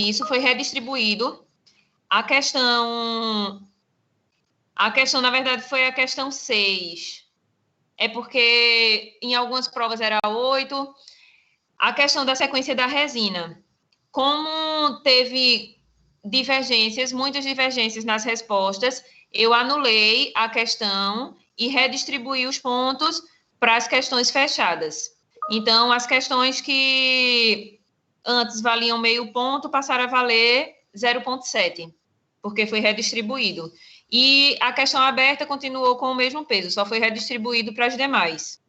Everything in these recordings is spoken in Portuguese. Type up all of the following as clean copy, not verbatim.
isso, foi redistribuído. A questão, na verdade, foi a questão 6. É porque em algumas provas era 8. A questão da sequência da resina. Como teve divergências, muitas divergências nas respostas, eu anulei a questão e redistribuí os pontos para as questões fechadas. Então, as questões que antes valiam meio ponto passaram a valer 0,7, porque foi redistribuído. E a questão aberta continuou com o mesmo peso, só foi redistribuído para as demais.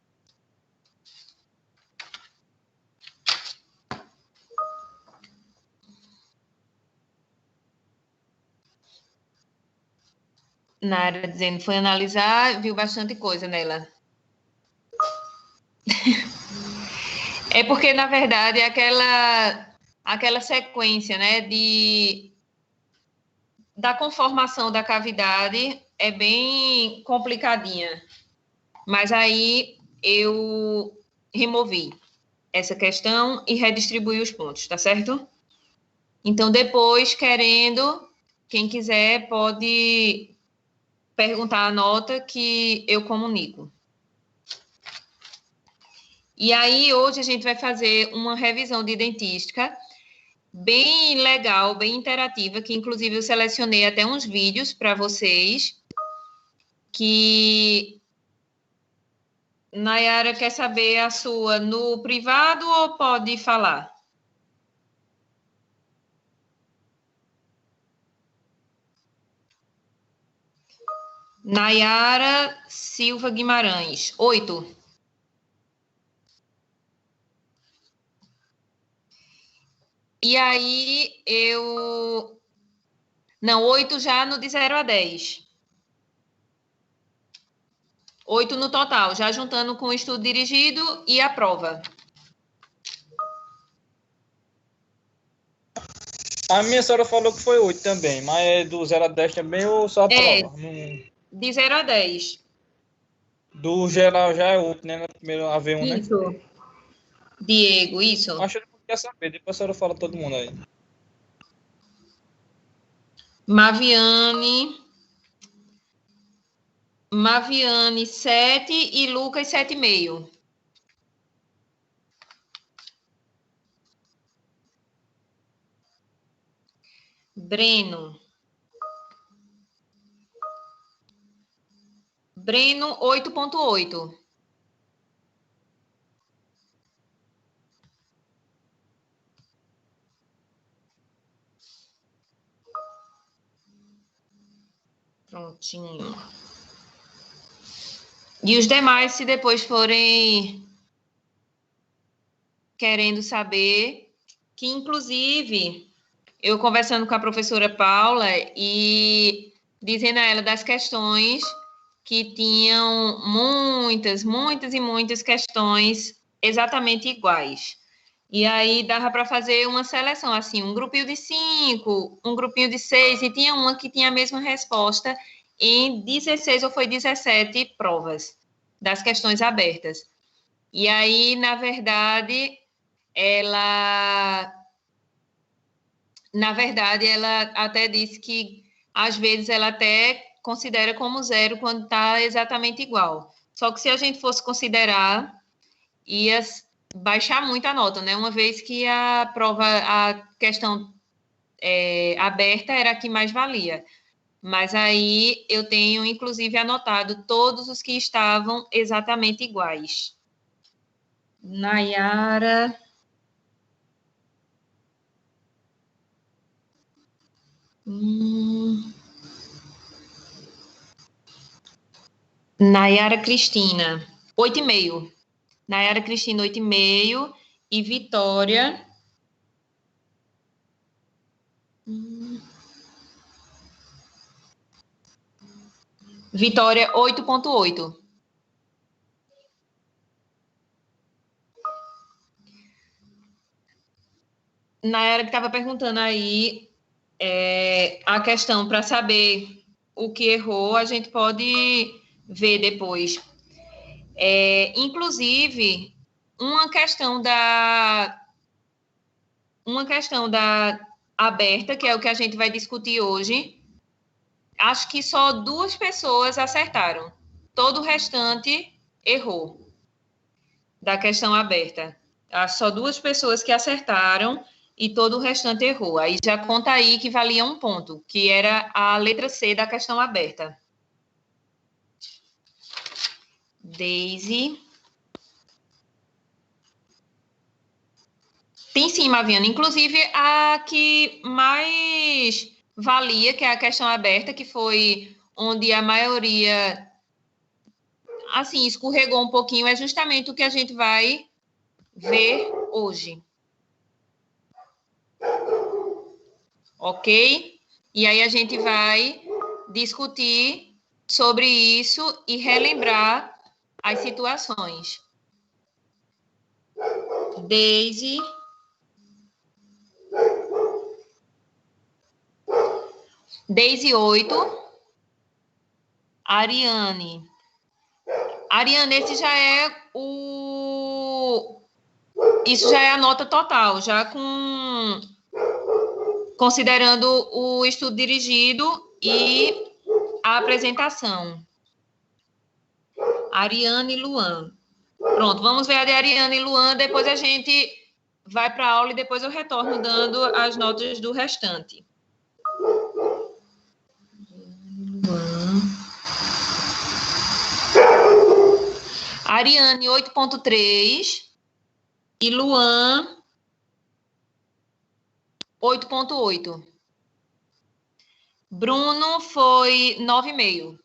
Nara dizendo, foi analisar, viu bastante coisa nela. É porque, na verdade, é aquela sequência, né, da conformação da cavidade é bem complicadinha. Mas aí eu removi essa questão e redistribuí os pontos, tá certo? Então, depois, quem quiser pode perguntar a nota que eu comunico. E aí, hoje, a gente vai fazer uma revisão de dentística bem legal, bem interativa, que inclusive eu selecionei até uns vídeos para vocês, que Nayara quer saber a sua no privado ou pode falar? Nayara Silva Guimarães, 8. E aí, Não, 8 já no de 0 a 10. 8 no total, já juntando com o estudo dirigido e a prova. A minha senhora falou que foi 8 também, mas é do 0 a 10 também ou só a prova? De 0 a 10. Do geral já é 8, né? Na primeira AV1, né? Isso. Diego, isso. Acho que eu não quero saber, depois a senhora fala todo mundo aí. Maviane 7 e Lucas 7,5. Breno 8,8. Prontinho. E os demais, se depois forem querendo saber, que inclusive eu conversando com a professora Paula e dizendo a ela das questões que tinham muitas e muitas questões exatamente iguais. E aí dava para fazer uma seleção, assim, um grupinho de 5, um grupinho de 6, e tinha uma que tinha a mesma resposta em 16 ou foi 17 provas das questões abertas. E aí, na verdade, ela até disse que, às vezes, ela até considera como 0 quando está exatamente igual. Só que se a gente fosse considerar, ia baixar muito a nota, né? Uma vez que a questão aberta era a que mais valia. Mas aí eu tenho, inclusive, anotado todos os que estavam exatamente iguais. Nayara... Nayara Cristina, 8,5. Nayara Cristina, 8,5. E Vitória... Vitória, 8,8. Nayara que estava perguntando aí a questão para saber o que errou, a gente pode ver depois. Inclusive, uma questão da aberta, que é o que a gente vai discutir hoje, acho que só 2 pessoas acertaram. Todo o restante errou da questão aberta. Acho só 2 pessoas que acertaram e todo o restante errou. Aí já conta aí que valia 1 ponto, que era a letra C da questão aberta. Daisy. Tem sim, Maviana. Inclusive, a que mais valia, que é a questão aberta, que foi onde a maioria, assim, escorregou um pouquinho, é justamente o que a gente vai ver hoje. Ok? E aí a gente vai discutir sobre isso e relembrar as situações. Daisy. Daisy 8. Ariane. Ariane, esse já é isso já é a nota total, já considerando o estudo dirigido e a apresentação. Ariane e Luan. Pronto, vamos ver a de Ariane e Luan, depois a gente vai para a aula e depois eu retorno dando as notas do restante. Ariane 8.3 e Luan 8.8. Bruno foi 9,5.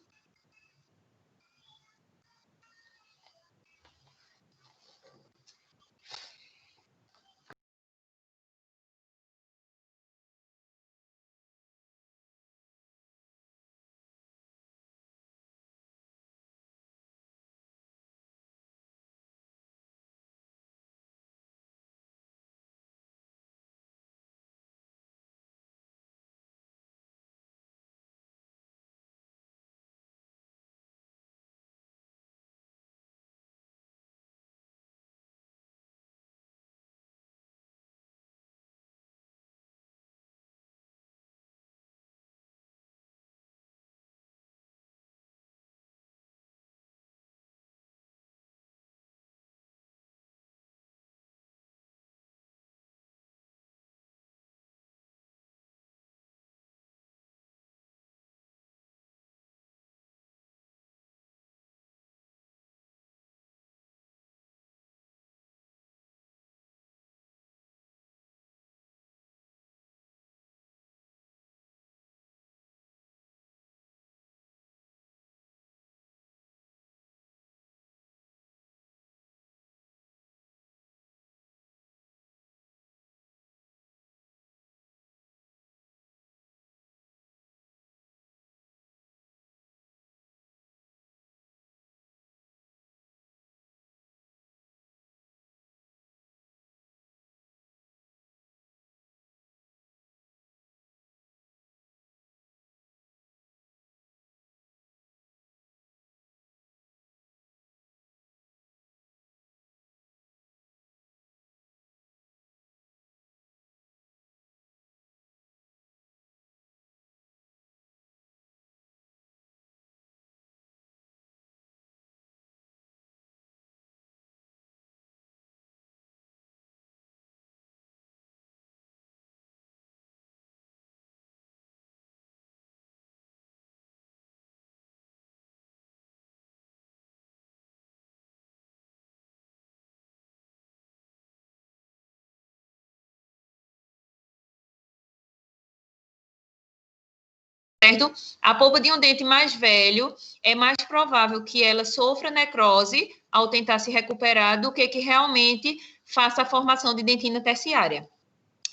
Certo? A polpa de um dente mais velho é mais provável que ela sofra necrose ao tentar se recuperar do que realmente faça a formação de dentina terciária.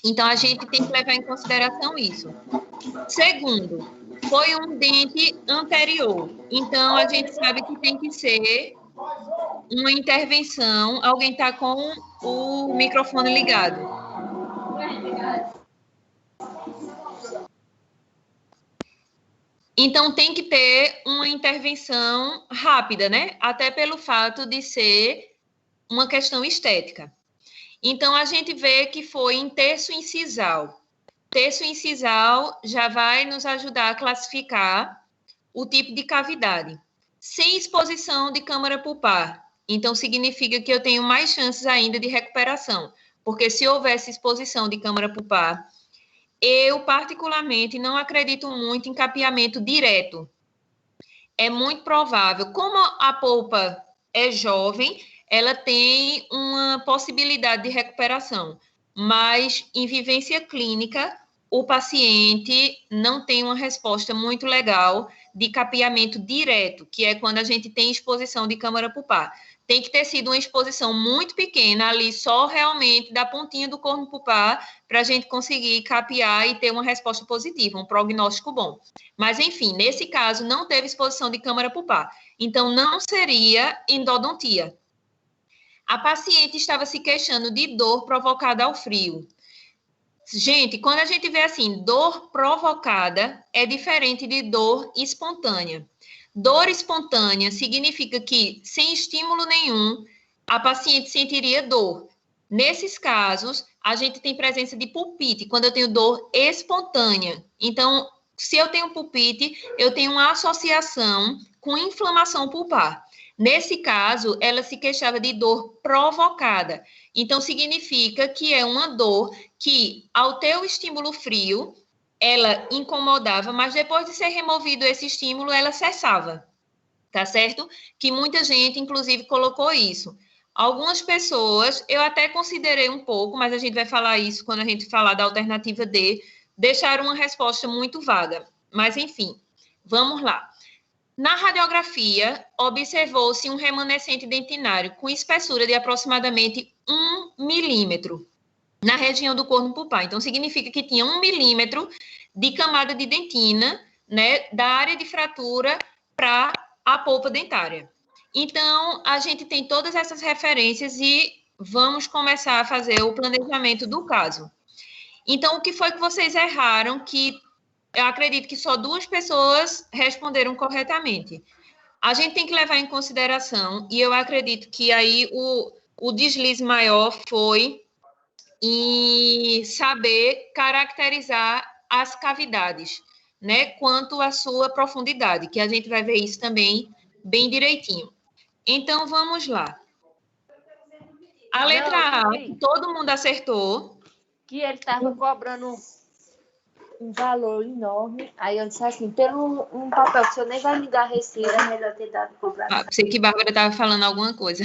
Então, a gente tem que levar em consideração isso. Segundo, foi um dente anterior. Então, a gente sabe que tem que ser uma intervenção. Alguém está com o microfone ligado. Então, tem que ter uma intervenção rápida, né? Até pelo fato de ser uma questão estética. Então, a gente vê que foi em terço incisal. terço incisal já vai nos ajudar a classificar o tipo de cavidade. Sem exposição de câmara pulpar, então significa que eu tenho mais chances ainda de recuperação, porque se houvesse exposição de câmara pulpar, eu particularmente não acredito muito em capeamento direto. É muito provável, como a polpa é jovem, ela tem uma possibilidade de recuperação, mas em vivência clínica, o paciente não tem uma resposta muito legal de capeamento direto, que é quando a gente tem exposição de câmara pulpar. Tem que ter sido uma exposição muito pequena, ali só realmente da pontinha do corno pulpar, para a gente conseguir capear e ter uma resposta positiva, um prognóstico bom. Mas, enfim, nesse caso, não teve exposição de câmara pulpar. Então, não seria endodontia. A paciente estava se queixando de dor provocada ao frio. Gente, quando a gente vê assim, dor provocada é diferente de dor espontânea. Dor espontânea significa que, sem estímulo nenhum, a paciente sentiria dor. Nesses casos, a gente tem presença de pulpite, quando eu tenho dor espontânea. Então, se eu tenho pulpite, eu tenho uma associação com inflamação pulpar. Nesse caso, ela se queixava de dor provocada. Então, significa que é uma dor que, ao ter o estímulo frio, ela incomodava, mas depois de ser removido esse estímulo, ela cessava, tá certo? Que muita gente, inclusive, colocou isso. Algumas pessoas, eu até considerei um pouco, mas a gente vai falar isso quando a gente falar da alternativa D, deixaram uma resposta muito vaga. Mas, enfim, vamos lá. Na radiografia, observou-se um remanescente dentinário com espessura de aproximadamente 1 milímetro na região do corno pulpar. Então, significa que tinha 1 milímetro de camada de dentina, né, da área de fratura para a polpa dentária. Então, a gente tem todas essas referências e vamos começar a fazer o planejamento do caso. Então, o que foi que vocês erraram que eu acredito que só 2 pessoas responderam corretamente? A gente tem que levar em consideração, e eu acredito que aí o deslize maior foi em saber caracterizar as cavidades, né, quanto à sua profundidade, que a gente vai ver isso também bem direitinho. Então, vamos lá. A letra A, todo mundo acertou. Que ele estava cobrando um valor enorme. Aí eu disse assim, pelo um papel que o senhor nem vai me dar receita, é melhor ter dado cobrar. Sei que Bárbara estava falando alguma coisa.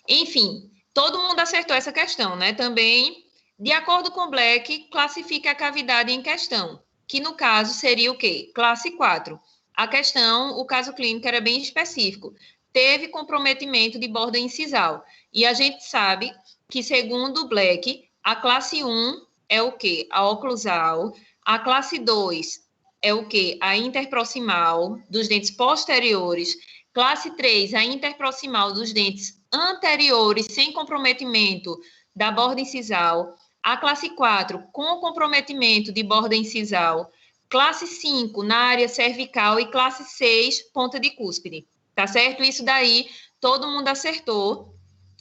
Enfim, todo mundo acertou essa questão, né? Também, de acordo com Black, classifica a cavidade em questão, que no caso seria o quê? Classe 4. A questão, o caso clínico era bem específico. Teve comprometimento de borda incisal. E a gente sabe que, segundo Black, a classe 1 é o quê? A oclusal. A classe 2 é o quê? A interproximal dos dentes posteriores. Classe 3, a interproximal dos dentes anteriores, sem comprometimento da borda incisal. A classe 4, com comprometimento de borda incisal. Classe 5, na área cervical. E classe 6, ponta de cúspide. Tá certo? Isso daí, todo mundo acertou.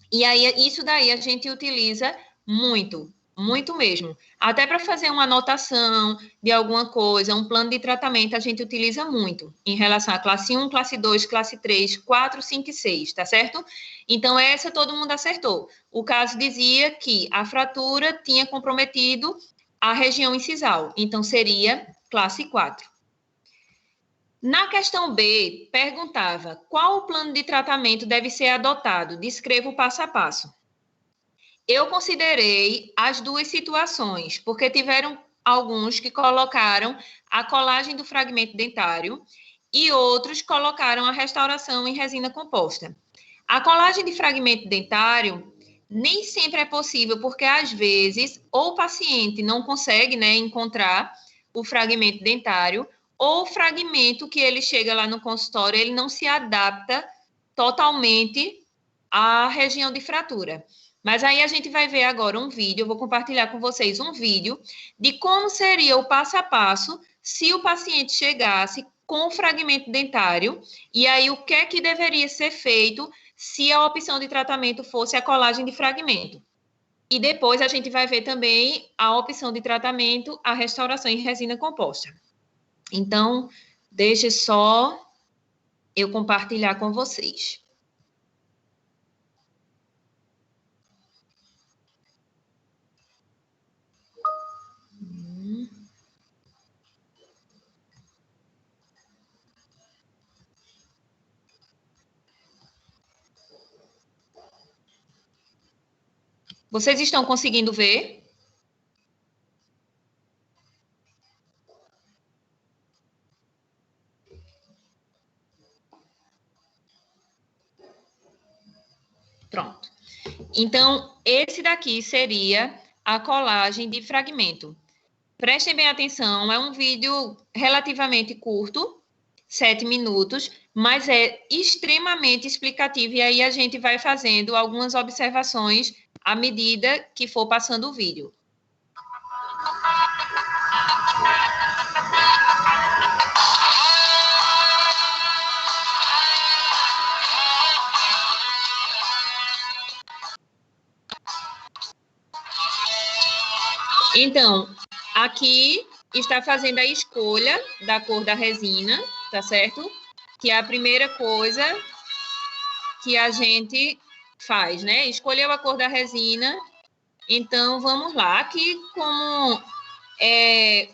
E aí, isso daí a gente utiliza muito, muito mesmo. Até para fazer uma anotação de alguma coisa, um plano de tratamento, a gente utiliza muito em relação à classe 1, classe 2, classe 3, 4, 5 e 6, tá certo? Então, essa todo mundo acertou. O caso dizia que a fratura tinha comprometido a região incisal, então seria classe 4. Na questão B, perguntava qual o plano de tratamento deve ser adotado. Descreva o passo a passo. Eu considerei as 2 situações, porque tiveram alguns que colocaram a colagem do fragmento dentário e outros colocaram a restauração em resina composta. A colagem de fragmento dentário nem sempre é possível, porque às vezes ou o paciente não consegue, né, encontrar o fragmento dentário, ou o fragmento que ele chega lá no consultório, ele não se adapta totalmente à região de fratura. Mas aí a gente vai ver agora um vídeo, eu vou compartilhar com vocês um vídeo de como seria o passo a passo se o paciente chegasse com o fragmento dentário, e aí o que é que deveria ser feito se a opção de tratamento fosse a colagem de fragmento. E depois a gente vai ver também a opção de tratamento, a restauração em resina composta. Então, deixe só eu compartilhar com vocês. Vocês estão conseguindo ver? Pronto. Então, esse daqui seria a colagem de fragmento. Prestem bem atenção, é um vídeo relativamente curto, 7 minutos, mas é extremamente explicativo, e aí a gente vai fazendo algumas observações à medida que for passando o vídeo. Então, aqui está fazendo a escolha da cor da resina, tá certo? Que é a primeira coisa que a gente faz, né? Escolheu a cor da resina, então vamos lá. Aqui, como é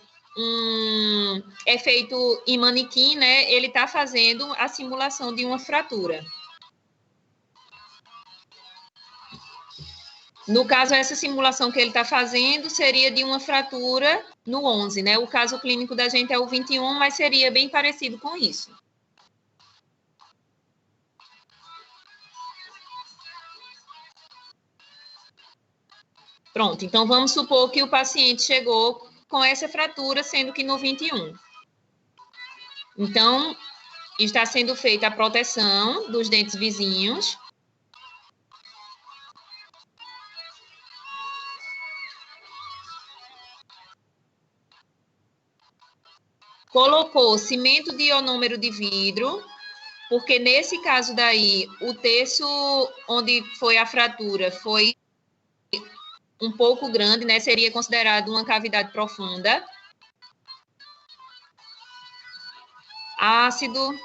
feito em manequim, né? Ele está fazendo a simulação de uma fratura. No caso, essa simulação que ele está fazendo seria de uma fratura no 11, né? O caso clínico da gente é o 21, mas seria bem parecido com isso. Pronto, então vamos supor que o paciente chegou com essa fratura, sendo que no 21. Então, está sendo feita a proteção dos dentes vizinhos. Colocou cimento de ionômero de vidro, porque nesse caso daí, o terço onde foi a fratura foi um pouco grande, né? Seria considerado uma cavidade profunda. Ácido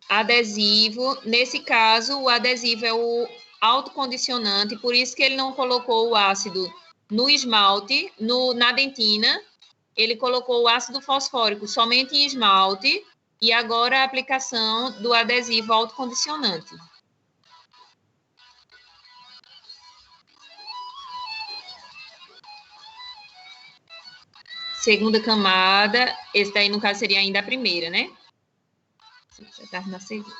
adesivo. Nesse caso, o adesivo é o autocondicionante, por isso que ele não colocou o ácido no esmalte, na dentina. Ele colocou o ácido fosfórico somente em esmalte e agora a aplicação do adesivo autocondicionante. Segunda camada, esse daí no caso seria ainda a primeira, né? Já está na segunda.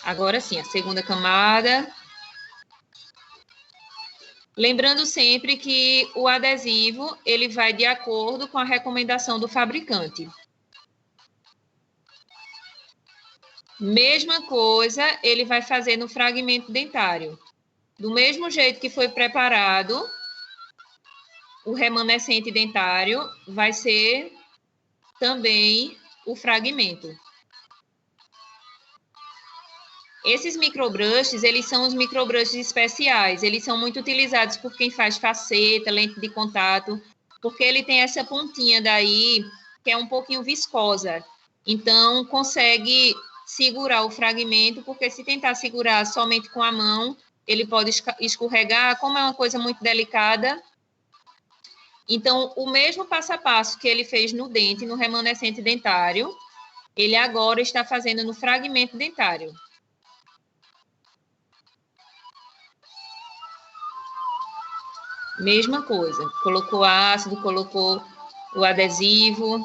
Agora sim, a segunda camada. Lembrando sempre que o adesivo, ele vai de acordo com a recomendação do fabricante. Mesma coisa, ele vai fazer no fragmento dentário. Do mesmo jeito que foi preparado, o remanescente dentário vai ser também o fragmento. Esses microbrushes, eles são os microbrushes especiais. Eles são muito utilizados por quem faz faceta, lente de contato, porque ele tem essa pontinha daí, que é um pouquinho viscosa. Então, consegue segurar o fragmento, porque se tentar segurar somente com a mão, ele pode escorregar, como é uma coisa muito delicada. Então, o mesmo passo a passo que ele fez no dente, no remanescente dentário, ele agora está fazendo no fragmento dentário. Mesma coisa, colocou ácido, colocou o adesivo,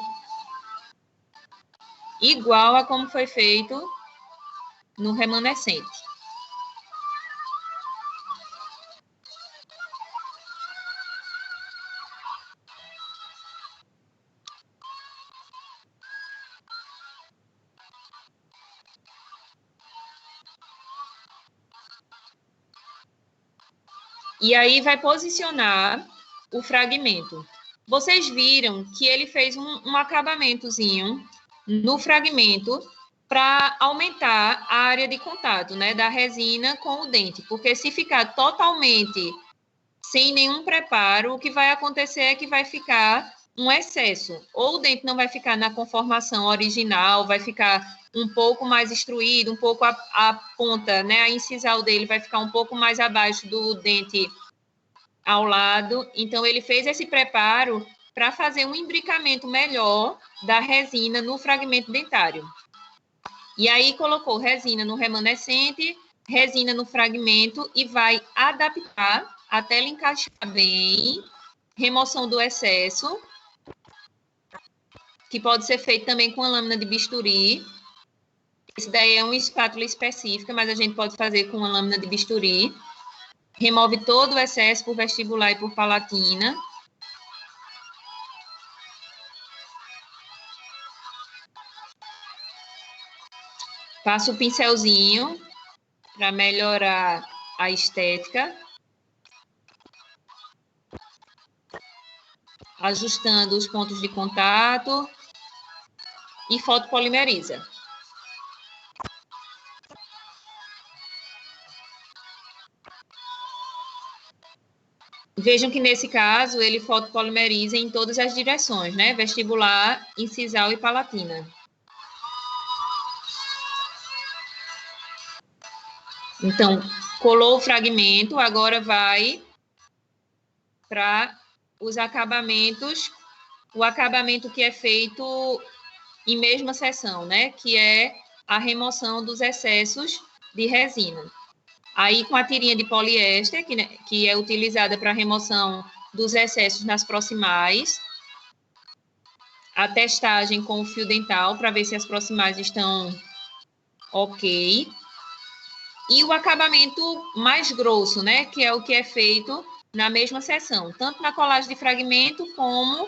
igual a como foi feito no remanescente. E aí vai posicionar o fragmento. Vocês viram que ele fez um acabamentozinho no fragmento para aumentar a área de contato, né, da resina com o dente, porque se ficar totalmente sem nenhum preparo, o que vai acontecer é que vai ficar um excesso, ou o dente não vai ficar na conformação original, vai ficar um pouco mais estruído, um pouco a ponta, né, a incisal dele vai ficar um pouco mais abaixo do dente ao lado. Então, ele fez esse preparo para fazer um imbricamento melhor da resina no fragmento dentário. E aí, colocou resina no remanescente, resina no fragmento e vai adaptar até ele encaixar bem, remoção do excesso, que pode ser feito também com a lâmina de bisturi. Esse daí é uma espátula específica, mas a gente pode fazer com uma lâmina de bisturi. Remove todo o excesso por vestibular e por palatina. Passa o pincelzinho para melhorar a estética. Ajustando os pontos de contato. E fotopolimeriza. Vejam que, nesse caso, ele fotopolimeriza em todas as direções, né? Vestibular, incisal e palatina. Então, colou o fragmento, agora vai para os acabamentos, o acabamento que é feito em mesma seção, né? Que é a remoção dos excessos de resina. Aí, com a tirinha de poliéster, que é utilizada para remoção dos excessos nas proximais, a testagem com o fio dental, para ver se as proximais estão ok. E o acabamento mais grosso, né, que é o que é feito na mesma seção, tanto na colagem de fragmento, como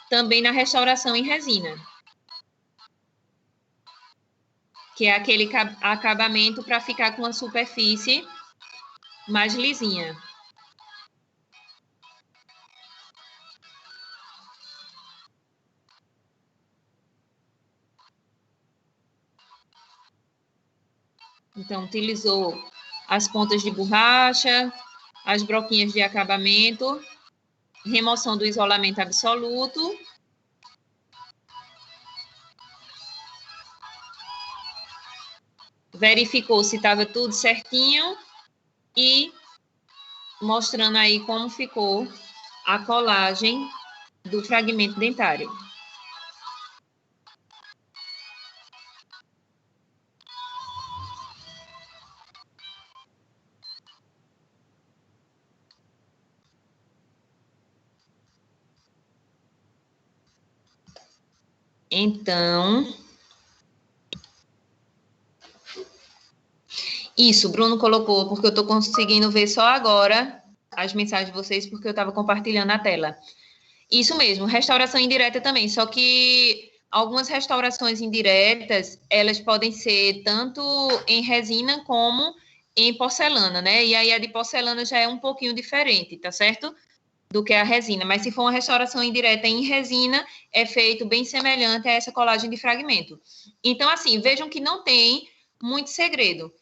também na restauração em resina. Que é aquele acabamento para ficar com a superfície mais lisinha. Então, utilizou as pontas de borracha, as broquinhas de acabamento, remoção do isolamento absoluto. Verificou se estava tudo certinho e mostrando aí como ficou a colagem do fragmento dentário. Então, isso, Bruno colocou, porque eu estou conseguindo ver só agora as mensagens de vocês, porque eu estava compartilhando a tela. Isso mesmo, restauração indireta também, só que algumas restaurações indiretas, elas podem ser tanto em resina como em porcelana, né? E aí a de porcelana já é um pouquinho diferente, tá certo? Do que a resina, mas se for uma restauração indireta em resina, é feito bem semelhante a essa colagem de fragmento. Então, assim, vejam que não tem muito segredo.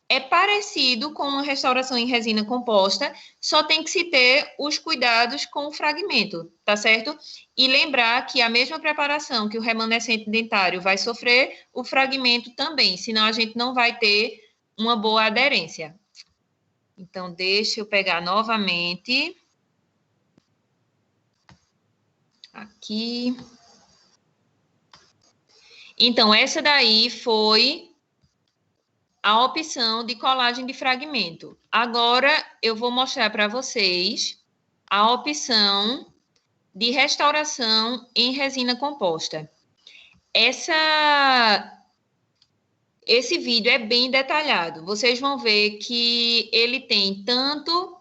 É parecido com uma restauração em resina composta, só tem que se ter os cuidados com o fragmento, tá certo? E lembrar que a mesma preparação que o remanescente dentário vai sofrer, o fragmento também, senão a gente não vai ter uma boa aderência. Então, deixa eu pegar novamente. Aqui. Então, essa daí foi a opção de colagem de fragmento. Agora, eu vou mostrar para vocês a opção de restauração em resina composta. Esse vídeo é bem detalhado. Vocês vão ver que ele tem tanto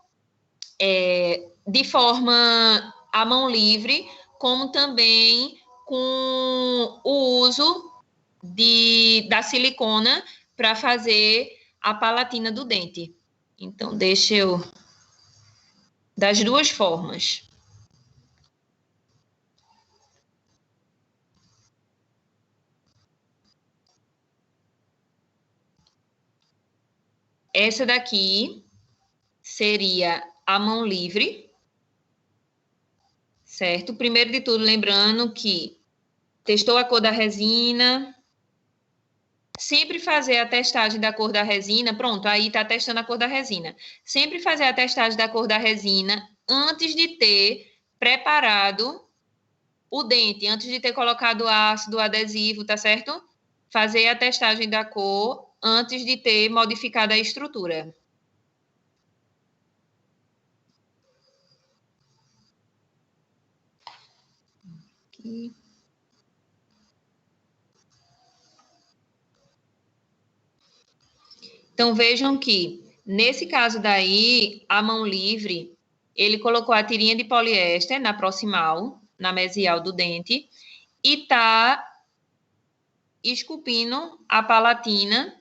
de forma à mão livre, como também com o uso da silicona para fazer a palatina do dente. Então, deixa eu... Das duas formas. Essa daqui seria a mão livre, certo? Primeiro de tudo, lembrando que testou a cor da resina, sempre fazer a testagem da cor da resina, pronto, aí está testando a cor da resina. Sempre fazer a testagem da cor da resina antes de ter preparado o dente, antes de ter colocado ácido adesivo, tá certo? Fazer a testagem da cor antes de ter modificado a estrutura. Aqui. Então, vejam que, nesse caso daí, a mão livre, ele colocou a tirinha de poliéster na proximal, na mesial do dente, e está esculpindo a palatina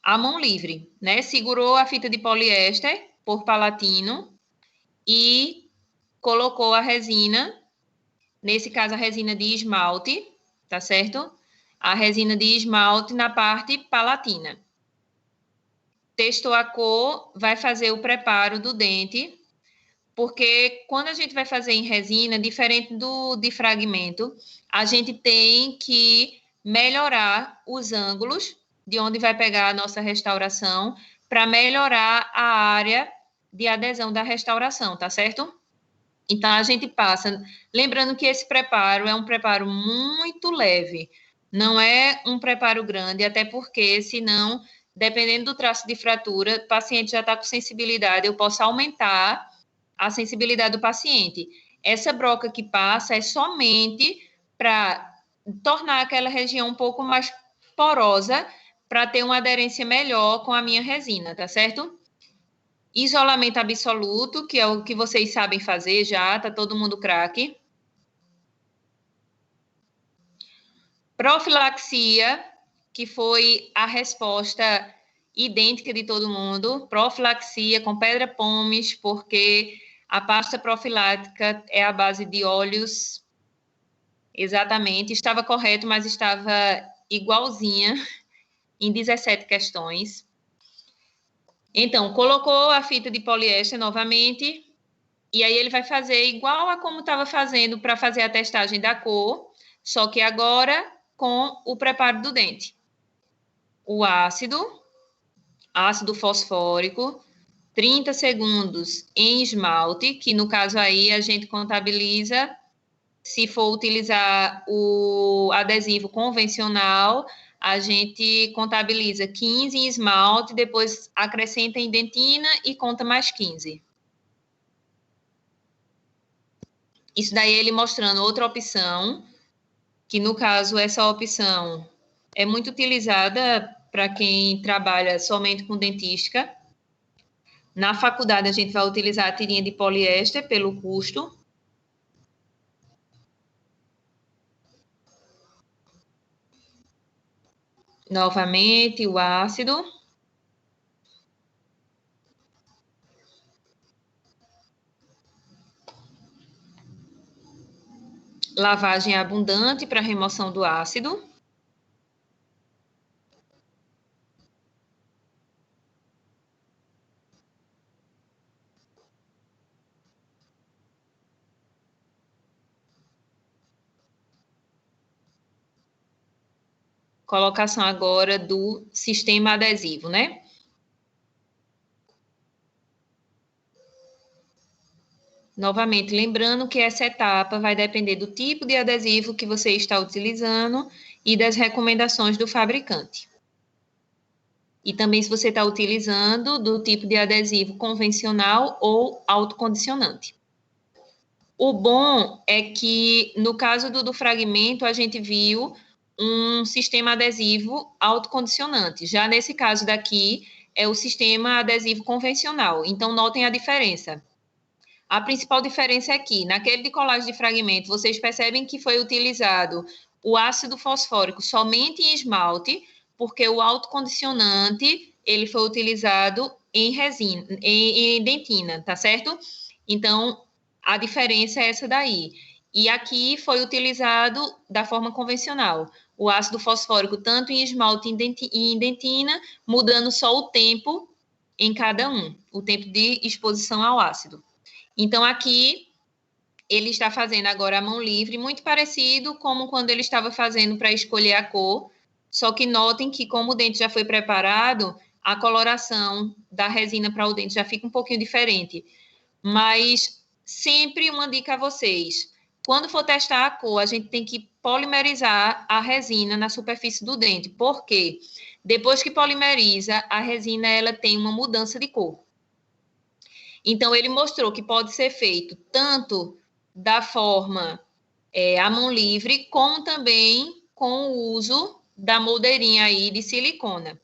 à mão livre, né? Segurou a fita de poliéster por palatino e colocou a resina, nesse caso a resina de esmalte, tá certo? A resina de esmalte na parte palatina. Testou a cor, vai fazer o preparo do dente, porque quando a gente vai fazer em resina, diferente de fragmento, a gente tem que melhorar os ângulos de onde vai pegar a nossa restauração para melhorar a área de adesão da restauração, tá certo? Então, a gente passa... Lembrando que esse preparo é um preparo muito leve, não é um preparo grande, até porque, senão, dependendo do traço de fratura, o paciente já está com sensibilidade, eu posso aumentar a sensibilidade do paciente. Essa broca que passa é somente para tornar aquela região um pouco mais porosa, para ter uma aderência melhor com a minha resina, tá certo? Isolamento absoluto, que é o que vocês sabem fazer já, tá todo mundo craque. Profilaxia, que foi a resposta idêntica de todo mundo. Profilaxia com pedra pomes, porque a pasta profilática é a base de óleos. Exatamente, estava correto, mas estava igualzinha em 17 questões. Então, colocou a fita de poliéster novamente, e aí ele vai fazer igual a como estava fazendo para fazer a testagem da cor, só que agora com o preparo do dente. O ácido fosfórico, 30 segundos em esmalte, que no caso aí a gente contabiliza, se for utilizar o adesivo convencional, a gente contabiliza 15 em esmalte, depois acrescenta em dentina e conta mais 15. Isso daí ele mostrando outra opção, que no caso essa opção é muito utilizada para quem trabalha somente com dentística. Na faculdade a gente vai utilizar a tirinha de poliéster pelo custo. Novamente o ácido. Lavagem abundante para remoção do ácido. Colocação agora do sistema adesivo, né? Novamente, lembrando que essa etapa vai depender do tipo de adesivo que você está utilizando e das recomendações do fabricante. E também se você está utilizando do tipo de adesivo convencional ou autocondicionante. O bom é que, no caso do fragmento, a gente viu um sistema adesivo autocondicionante. Já nesse caso daqui, é o sistema adesivo convencional. Então, notem a diferença. A principal diferença é que, naquele de colagem de fragmento, vocês percebem que foi utilizado o ácido fosfórico somente em esmalte, porque o autocondicionante, ele foi utilizado em resina, em dentina, tá certo? Então, a diferença é essa daí. E aqui foi utilizado da forma convencional. O ácido fosfórico tanto em esmalte e em dentina, mudando só o tempo em cada um, o tempo de exposição ao ácido. Então, aqui, ele está fazendo agora a mão livre, muito parecido como quando ele estava fazendo para escolher a cor, só que notem que, como o dente já foi preparado, a coloração da resina para o dente já fica um pouquinho diferente. Mas sempre uma dica a vocês: quando for testar a cor, a gente tem que polimerizar a resina na superfície do dente. Por quê? Depois que polimeriza, a resina ela tem uma mudança de cor. Então, ele mostrou que pode ser feito tanto da forma a mão livre, como também com o uso da moldeirinha aí de silicona.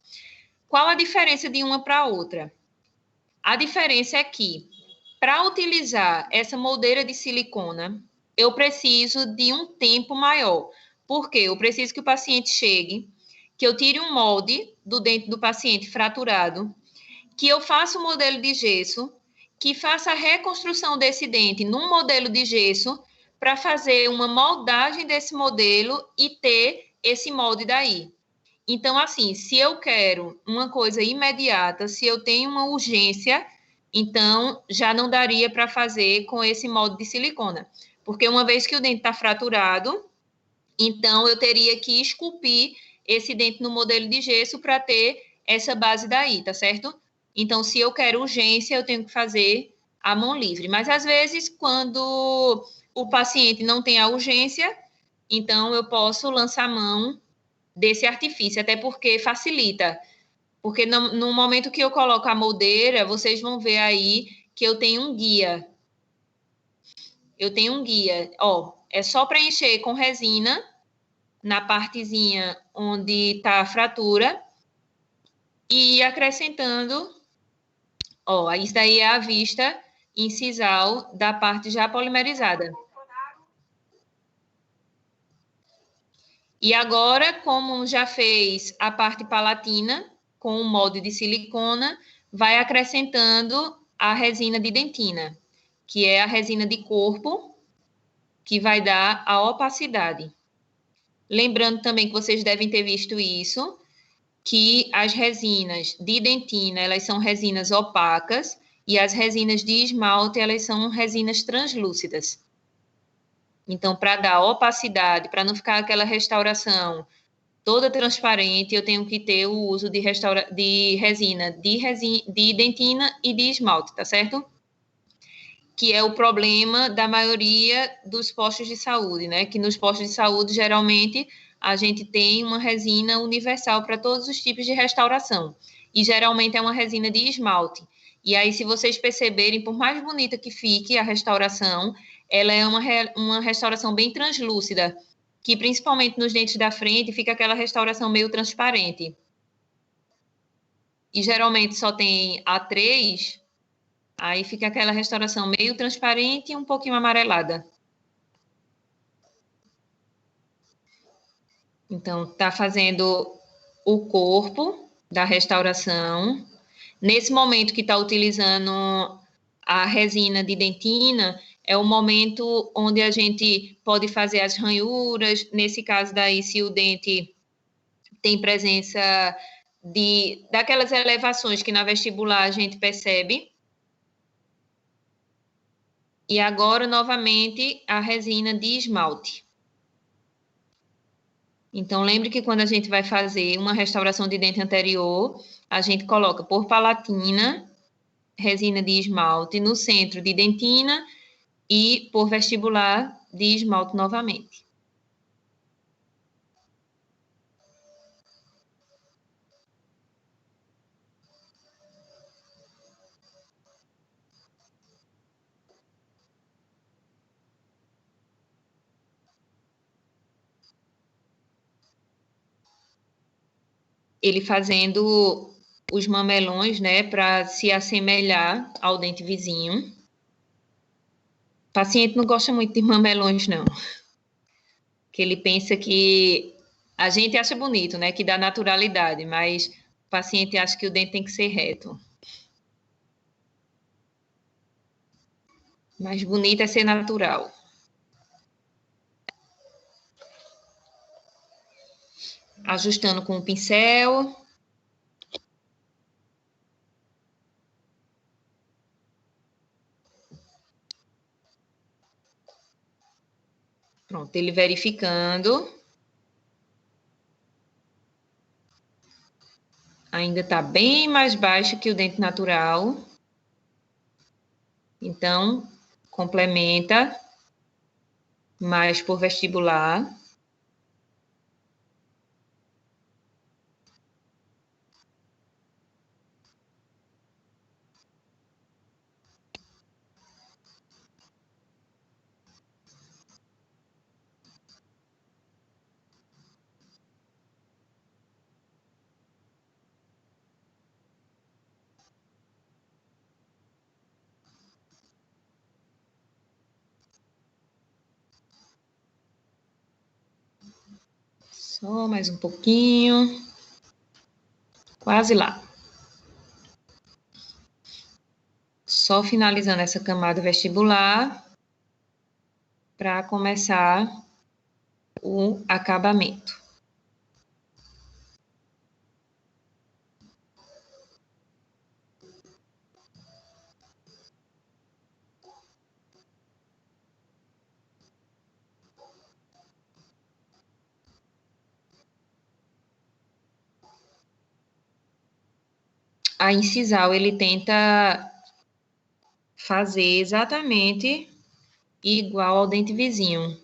Qual a diferença de uma para a outra? A diferença é que, para utilizar essa moldeira de silicona, eu preciso de um tempo maior. Por quê? Eu preciso que o paciente chegue, que eu tire um molde do dente do paciente fraturado, que eu faça o modelo de gesso, que faça a reconstrução desse dente num modelo de gesso, para fazer uma moldagem desse modelo e ter esse molde daí. Então, assim, se eu quero uma coisa imediata, se eu tenho uma urgência, então já não daria para fazer com esse molde de silicona. Porque uma vez que o dente está fraturado, então eu teria que esculpir esse dente no modelo de gesso para ter essa base daí, tá certo? Então, se eu quero urgência, eu tenho que fazer a mão livre. Mas, às vezes, quando o paciente não tem a urgência, então eu posso lançar mão desse artifício, até porque facilita. Porque no momento que eu coloco a moldeira, vocês vão ver aí que eu tenho um guia. Eu tenho um guia. Ó, é só preencher com resina na partezinha onde está a fratura e ir acrescentando. Ó, isso daí é a vista incisal da parte já polimerizada. E agora, como já fez a parte palatina com o molde de silicona, vai acrescentando a resina de dentina, que é a resina de corpo, que vai dar a opacidade. Lembrando também que vocês devem ter visto isso, que as resinas de dentina, elas são resinas opacas, e as resinas de esmalte, elas são resinas translúcidas. Então, para dar opacidade, para não ficar aquela restauração toda transparente, eu tenho que ter o uso de resina de dentina e de esmalte, tá certo? Que é o problema da maioria dos postos de saúde, né? Que nos postos de saúde, geralmente, a gente tem uma resina universal para todos os tipos de restauração. E geralmente é uma resina de esmalte. E aí, se vocês perceberem, por mais bonita que fique a restauração, ela é uma restauração bem translúcida, que principalmente nos dentes da frente fica aquela restauração meio transparente. E geralmente só tem A3, aí fica aquela restauração meio transparente e um pouquinho amarelada. Então, tá fazendo o corpo da restauração. Nesse momento que está utilizando a resina de dentina, é o momento onde a gente pode fazer as ranhuras. Nesse caso daí, se o dente tem presença daquelas elevações que na vestibular a gente percebe. E agora, novamente, a resina de esmalte. Então, lembre que quando a gente vai fazer uma restauração de dente anterior, a gente coloca por palatina, resina de esmalte, no centro de dentina e por vestibular de esmalte novamente. Ele fazendo os mamelões, né, para se assemelhar ao dente vizinho. O paciente não gosta muito de mamelões, não. Que ele pensa que a gente acha bonito, né, que dá naturalidade, mas o paciente acha que o dente tem que ser reto. Mas bonito é ser natural. Ajustando com o pincel. Pronto, ele verificando. Ainda está bem mais baixo que o dente natural. Então, complementa mais por vestibular. Só mais um pouquinho. Quase lá. Só finalizando essa camada vestibular para começar o acabamento. A incisal, ele tenta fazer exatamente igual ao dente vizinho.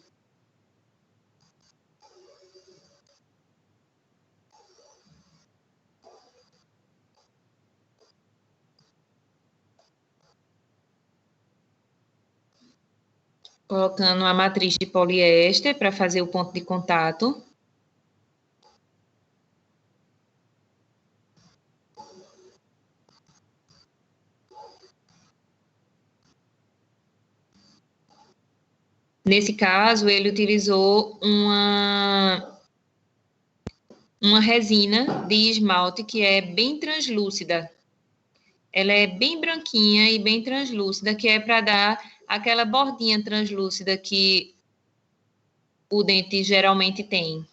Colocando a matriz de poliéster para fazer o ponto de contato. Nesse caso, ele utilizou uma resina de esmalte que é bem translúcida. Ela é bem branquinha e bem translúcida, que é para dar aquela bordinha translúcida que o dente geralmente tem.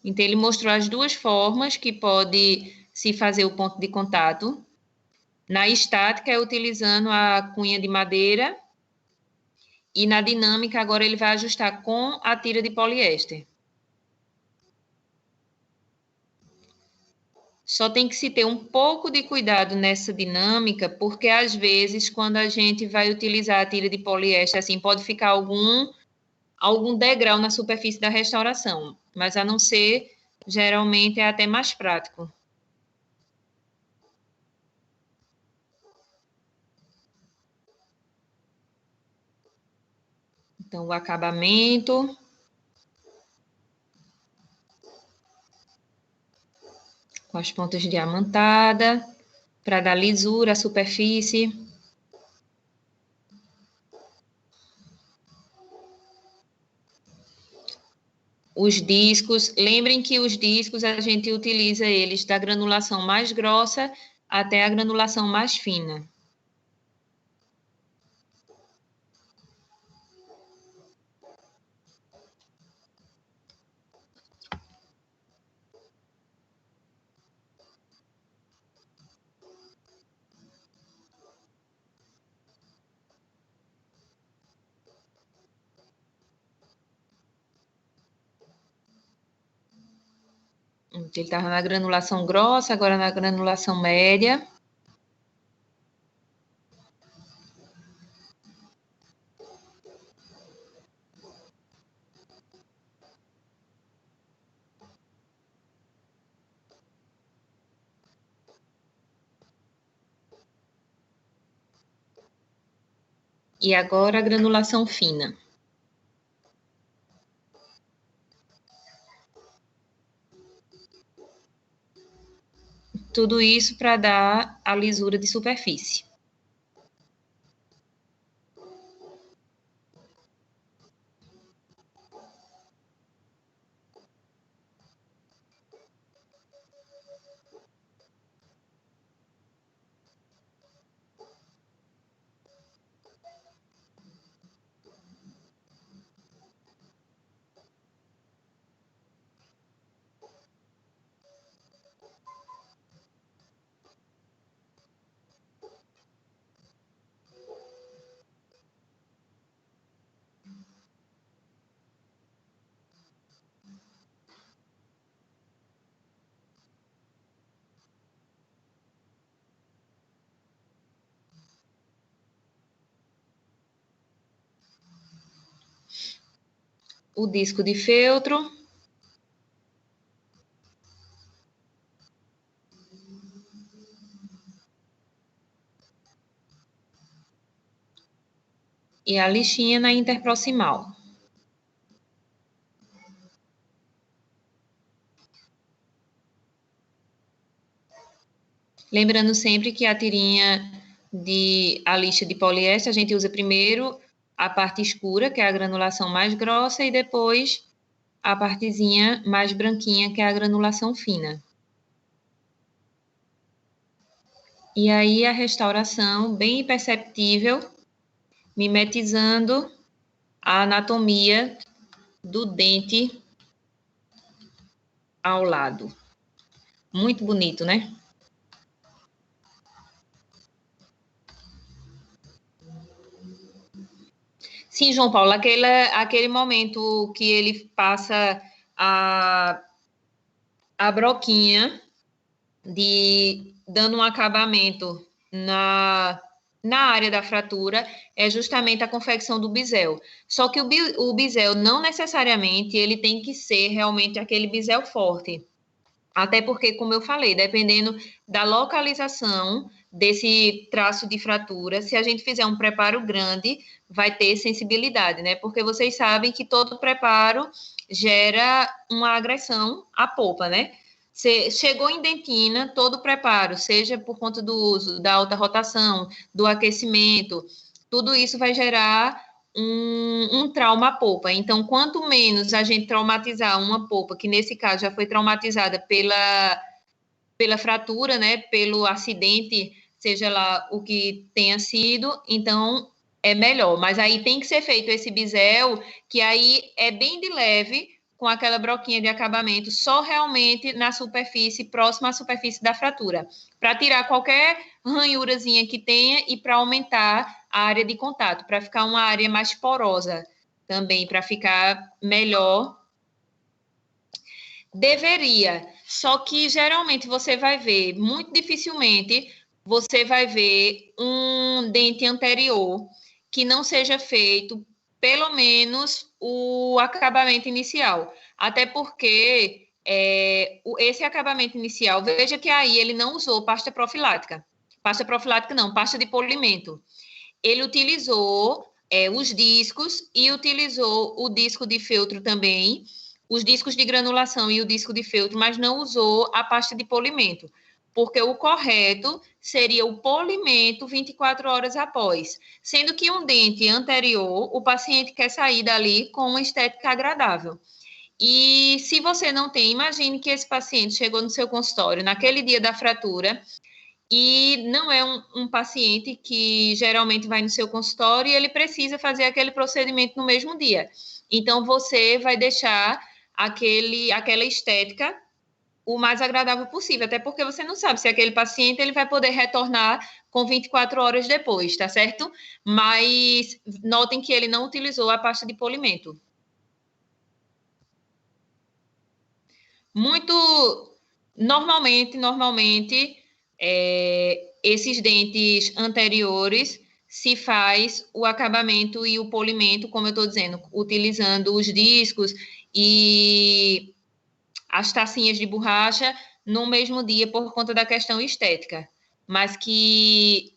Então, ele mostrou as duas formas que pode se fazer o ponto de contato. Na estática, é utilizando a cunha de madeira. E na dinâmica, agora ele vai ajustar com a tira de poliéster. Só tem que se ter um pouco de cuidado nessa dinâmica, porque às vezes, quando a gente vai utilizar a tira de poliéster, assim, pode ficar algum degrau na superfície da restauração. Mas a não ser, geralmente é até mais prático. Então, o acabamento. Com as pontas diamantadas, para dar lisura à superfície. Os discos, lembrem que os discos a gente utiliza eles da granulação mais grossa até a granulação mais fina. Ele estava na granulação grossa, agora na granulação média. E agora a granulação fina. Tudo isso para dar a lisura de superfície. o disco de feltro. E a lixinha na interproximal. Lembrando sempre que a lixa de poliéster, a gente usa primeiro a parte escura, que é a granulação mais grossa, e depois a partezinha mais branquinha, que é a granulação fina. E aí a restauração bem perceptível, mimetizando a anatomia do dente ao lado. Muito bonito, né? Sim, João Paulo, aquele momento que ele passa a broquinha dando um acabamento na área da fratura é justamente a confecção do bisel. Só que o bisel não necessariamente ele tem que ser realmente aquele bisel forte. Até porque, como eu falei, dependendo da localização desse traço de fratura, se a gente fizer um preparo grande, vai ter sensibilidade, né? Porque vocês sabem que todo preparo gera uma agressão à polpa, né? Chegou em dentina, todo preparo, seja por conta do uso da alta rotação, do aquecimento, tudo isso vai gerar um trauma à polpa. Então, quanto menos a gente traumatizar uma polpa, que nesse caso já foi traumatizada pela fratura, né, pelo acidente, seja lá o que tenha sido, então é melhor. Mas aí tem que ser feito esse bisel, que aí é bem de leve, com aquela broquinha de acabamento, só realmente na superfície, próxima à superfície da fratura, para tirar qualquer ranhurazinha que tenha e para aumentar a área de contato, para ficar uma área mais porosa também, para ficar melhor. Deveria, só que geralmente você vai ver, muito dificilmente, você vai ver um dente anterior que não seja feito pelo menos o acabamento inicial. Até porque esse acabamento inicial, veja que aí ele não usou pasta profilática. Pasta profilática não, pasta de polimento. Ele utilizou os discos e utilizou o disco de feltro também, os discos de granulação e o disco de feltro, mas não usou a pasta de polimento, porque o correto seria o polimento 24 horas após, sendo que um dente anterior, o paciente quer sair dali com uma estética agradável. E se você não tem, imagine que esse paciente chegou no seu consultório naquele dia da fratura e não é um paciente que geralmente vai no seu consultório e ele precisa fazer aquele procedimento no mesmo dia. Então, você vai deixar aquela estética o mais agradável possível, até porque você não sabe se aquele paciente ele vai poder retornar com 24 horas depois, tá certo? Mas notem que ele não utilizou a pasta de polimento. Muito normalmente, esses dentes anteriores se faz o acabamento e o polimento, como eu estou dizendo, utilizando os discos e as tacinhas de borracha no mesmo dia por conta da questão estética, mas que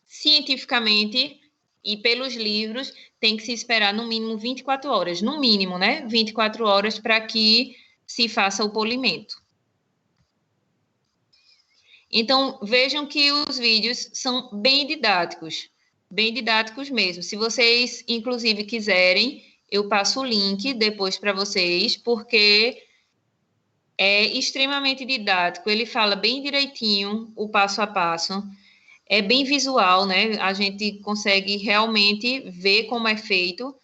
cientificamente e pelos livros tem que se esperar no mínimo 24 horas, no mínimo, né? 24 horas para que se faça o polimento. Então, vejam que os vídeos são bem didáticos mesmo. Se vocês, inclusive, quiserem, eu passo o link depois para vocês, porque é extremamente didático. Ele fala bem direitinho o passo a passo. É bem visual, né? A gente consegue realmente ver como é feito.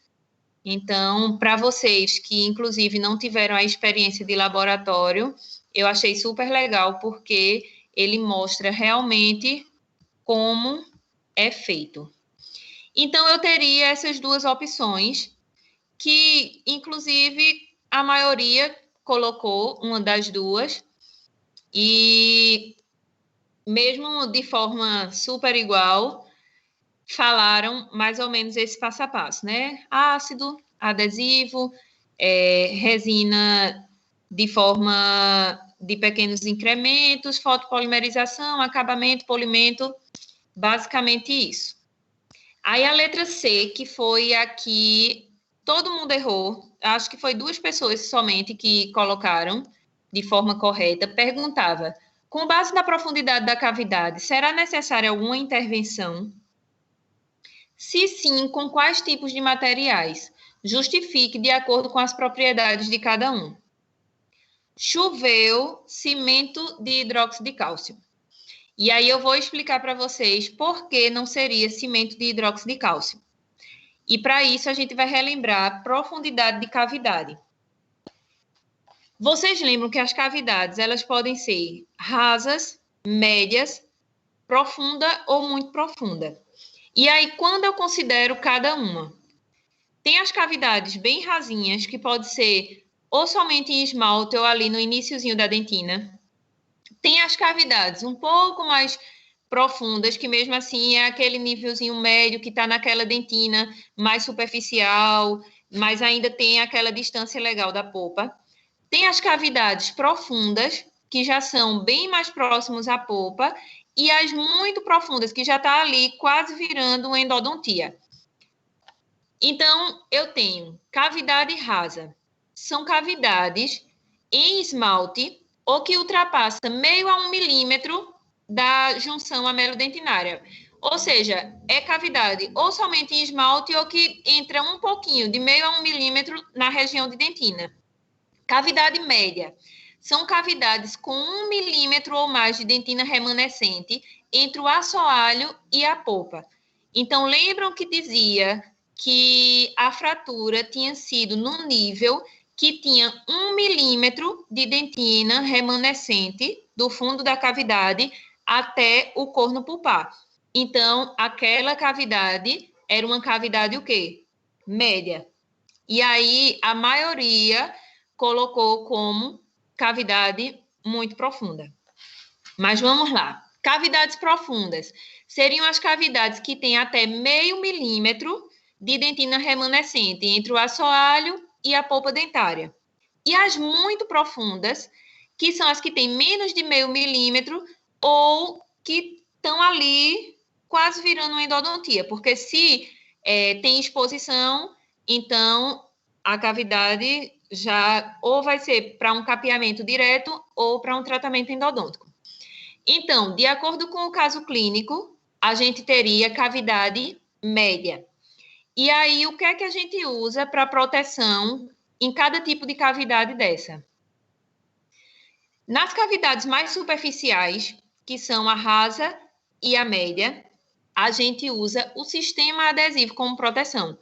Então, para vocês que, inclusive, não tiveram a experiência de laboratório, eu achei super legal, porque ele mostra realmente como é feito. Então, eu teria essas duas opções, que, inclusive, a maioria colocou uma das duas, e mesmo de forma super igual, falaram mais ou menos esse passo a passo, né? Ácido, adesivo, resina de forma de pequenos incrementos, fotopolimerização, acabamento, polimento, basicamente isso. Aí a letra C, que foi aqui, todo mundo errou, acho que foi 2 pessoas somente que colocaram de forma correta, perguntava, com base na profundidade da cavidade, será necessária alguma intervenção? Se sim, com quais tipos de materiais? Justifique de acordo com as propriedades de cada um. Choveu cimento de hidróxido de cálcio. E aí eu vou explicar para vocês por que não seria cimento de hidróxido de cálcio. E para isso a gente vai relembrar a profundidade de cavidade. Vocês lembram que as cavidades, elas podem ser rasas, médias, profunda ou muito profunda. E aí, quando eu considero cada uma? Tem as cavidades bem rasinhas, que pode ser ou somente em esmalte ou ali no iniciozinho da dentina. Tem as cavidades um pouco mais profundas, que mesmo assim é aquele nívelzinho médio que está naquela dentina mais superficial, mas ainda tem aquela distância legal da polpa. Tem as cavidades profundas, que já são bem mais próximos à polpa, e as muito profundas, que já está ali quase virando uma endodontia. Então, eu tenho cavidade rasa. São cavidades em esmalte ou que ultrapassa meio a 1 milímetro da junção amelodentinária. Ou seja, é cavidade ou somente em esmalte ou que entra um pouquinho, de meio a 1 milímetro na região de dentina. Cavidade média. São cavidades com 1 milímetro ou mais de dentina remanescente entre o assoalho e a polpa. Então, lembram que dizia que a fratura tinha sido num nível que tinha 1 milímetro de dentina remanescente do fundo da cavidade até o corno pulpar. Então, aquela cavidade era uma cavidade o quê? Média. E aí, a maioria colocou como cavidade muito profunda. Mas vamos lá. Cavidades profundas seriam as cavidades que têm até meio milímetro de dentina remanescente entre o assoalho e a polpa dentária. E as muito profundas, que são as que têm menos de meio milímetro ou que estão ali quase virando uma endodontia, porque se tem exposição, então a cavidade já ou vai ser para um capeamento direto ou para um tratamento endodôntico. Então, de acordo com o caso clínico, a gente teria cavidade média. E aí, o que é que a gente usa para proteção em cada tipo de cavidade dessa? Nas cavidades mais superficiais, que são a rasa e a média, a gente usa o sistema adesivo como proteção.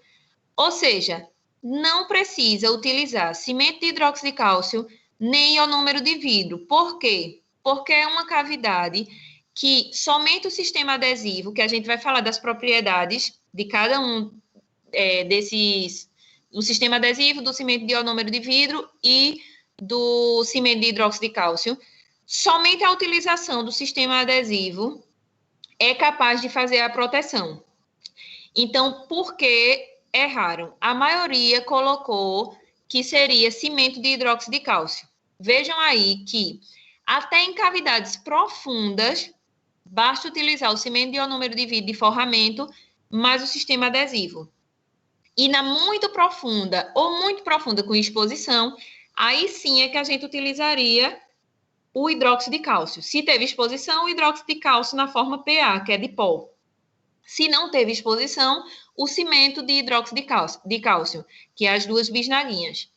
Ou seja, não precisa utilizar cimento de hidróxido de cálcio nem ionômero de vidro. Por quê? Porque é uma cavidade que somente o sistema adesivo, que a gente vai falar das propriedades de cada um desses, do sistema adesivo, do cimento de ionômero de vidro e do cimento de hidróxido de cálcio, somente a utilização do sistema adesivo é capaz de fazer a proteção. Então, por que erraram? A maioria colocou que seria cimento de hidróxido de cálcio. Vejam aí que até em cavidades profundas, basta utilizar o cimento de ionômero de vidro de forramento, mais o sistema adesivo. E na muito profunda ou muito profunda com exposição, aí sim é que a gente utilizaria o hidróxido de cálcio. Se teve exposição, o hidróxido de cálcio na forma PA, que é de pó. Se não teve exposição, o cimento de hidróxido de cálcio, que é as 2 bisnaguinhas.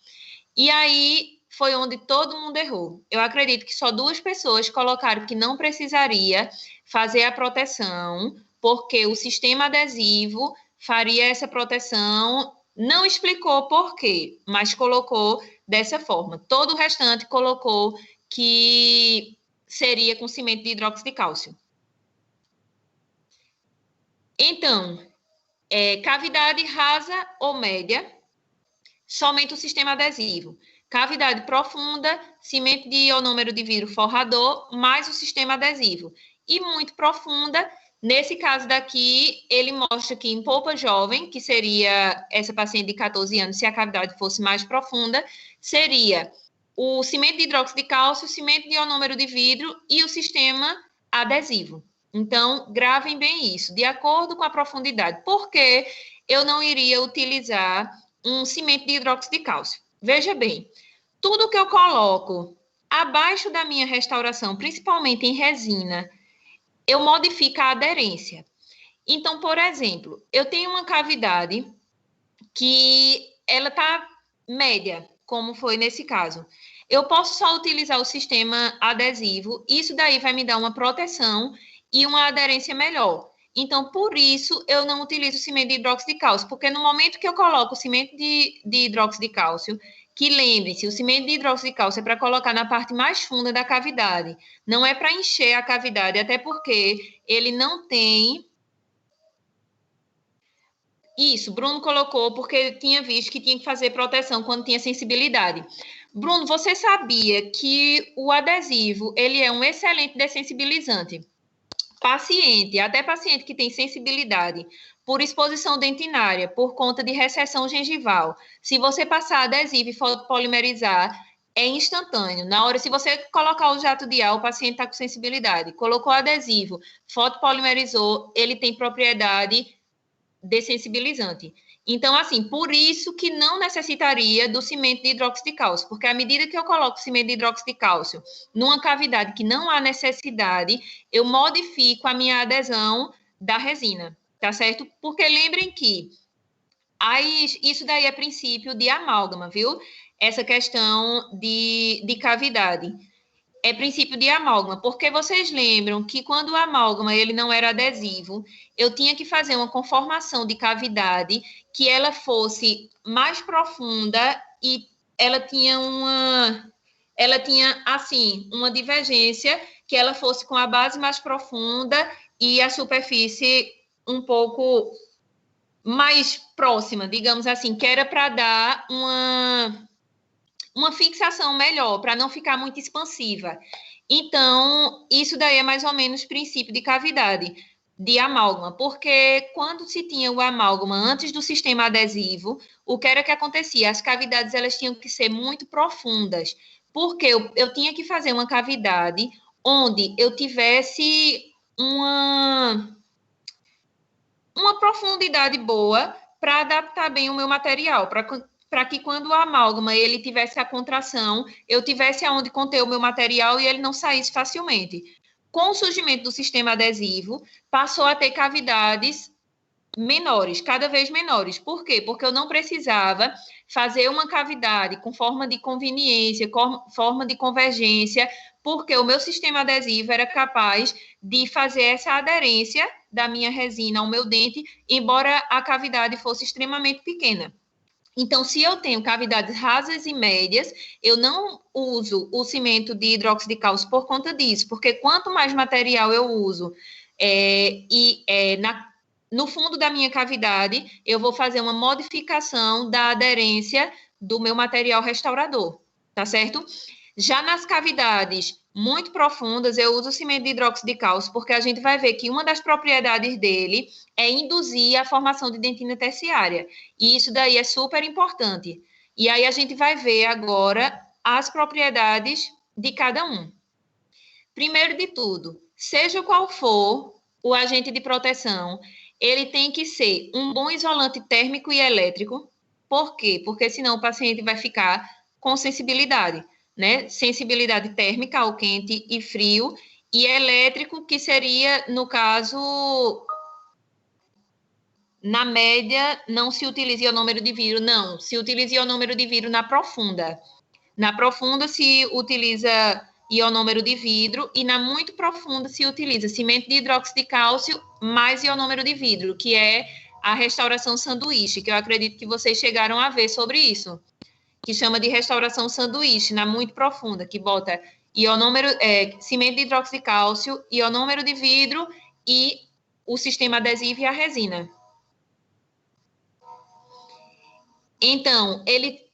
E aí foi onde todo mundo errou. Eu acredito que só 2 pessoas colocaram que não precisaria fazer a proteção, porque o sistema adesivo faria essa proteção, não explicou por quê, mas colocou dessa forma. Todo o restante colocou que seria com cimento de hidróxido de cálcio. Então, cavidade rasa ou média, somente o sistema adesivo. Cavidade profunda, cimento de ionômero de vidro forrador, mais o sistema adesivo. E muito profunda, Nesse caso daqui, ele mostra que em polpa jovem, que seria essa paciente de 14 anos, se a cavidade fosse mais profunda, seria o cimento de hidróxido de cálcio, o cimento de ionômero de vidro e o sistema adesivo. Então, gravem bem isso, de acordo com a profundidade. Por que eu não iria utilizar um cimento de hidróxido de cálcio? Veja bem, tudo que eu coloco abaixo da minha restauração, principalmente em resina, eu modifico a aderência. Então, por exemplo, eu tenho uma cavidade que ela está média, como foi nesse caso. Eu posso só utilizar o sistema adesivo, isso daí vai me dar uma proteção e uma aderência melhor. Então, por isso, eu não utilizo cimento de hidróxido de cálcio, porque no momento que eu coloco o cimento de hidróxido de cálcio, que lembre-se, o cimento de hidróxido de cálcio é para colocar na parte mais funda da cavidade, não é para encher a cavidade, até porque ele não tem... Isso, Bruno colocou porque tinha visto que tinha que fazer proteção quando tinha sensibilidade. Bruno, você sabia que o adesivo, ele é um excelente dessensibilizante? Paciente, até paciente que tem sensibilidade por exposição dentinária, por conta de recessão gengival, se você passar adesivo e fotopolimerizar, é instantâneo. Na hora, se você colocar o jato de ar, o paciente está com sensibilidade, colocou adesivo, fotopolimerizou, ele tem propriedade dessensibilizante. Então, assim, por isso que não necessitaria do cimento de hidróxido de cálcio, porque à medida que eu coloco cimento de hidróxido de cálcio numa cavidade que não há necessidade, eu modifico a minha adesão da resina, tá certo? Porque lembrem que isso daí é princípio de amálgama, viu? Essa questão de cavidade. É princípio de amálgama, porque vocês lembram que quando o amálgama ele não era adesivo, eu tinha que fazer uma conformação de cavidade que ela fosse mais profunda e ela tinha assim uma divergência que ela fosse com a base mais profunda e a superfície um pouco mais próxima, digamos assim, que era para dar uma fixação melhor, para não ficar muito expansiva. Então, isso daí é mais ou menos princípio de cavidade, de amálgama, porque quando se tinha o amálgama antes do sistema adesivo, o que era que acontecia? As cavidades elas tinham que ser muito profundas, porque eu tinha que fazer uma cavidade onde eu tivesse uma profundidade boa para adaptar bem o meu material, para que quando o amálgama ele tivesse a contração, eu tivesse aonde conter o meu material e ele não saísse facilmente. Com o surgimento do sistema adesivo, passou a ter cavidades menores, cada vez menores. Por quê? Porque eu não precisava fazer uma cavidade com forma de conveniência, forma de convergência, porque o meu sistema adesivo era capaz de fazer essa aderência da minha resina ao meu dente, embora a cavidade fosse extremamente pequena. Então, se eu tenho cavidades rasas e médias, eu não uso o cimento de hidróxido de cálcio por conta disso, porque quanto mais material eu uso no fundo da minha cavidade, eu vou fazer uma modificação da aderência do meu material restaurador, tá certo? Já nas cavidades muito profundas, eu uso o cimento de hidróxido de cálcio, porque a gente vai ver que uma das propriedades dele é induzir a formação de dentina terciária. E isso daí é super importante. E aí a gente vai ver agora as propriedades de cada um. Primeiro de tudo, seja qual for o agente de proteção, ele tem que ser um bom isolante térmico e elétrico. Por quê? Porque senão o paciente vai ficar com sensibilidade, né? Sensibilidade térmica ao quente e frio, e elétrico, que seria, no caso, na média, não se utiliza ionômero de vidro, não. Se utiliza ionômero de vidro na profunda. Na profunda se utiliza ionômero de vidro e na muito profunda se utiliza cimento de hidróxido de cálcio mais ionômero de vidro, que é a restauração sanduíche, que eu acredito que vocês chegaram a ver sobre isso, que chama de restauração sanduíche, na muito profunda, que bota cimento de hidróxido de cálcio, ionômero de vidro e o sistema adesivo e a resina. Então,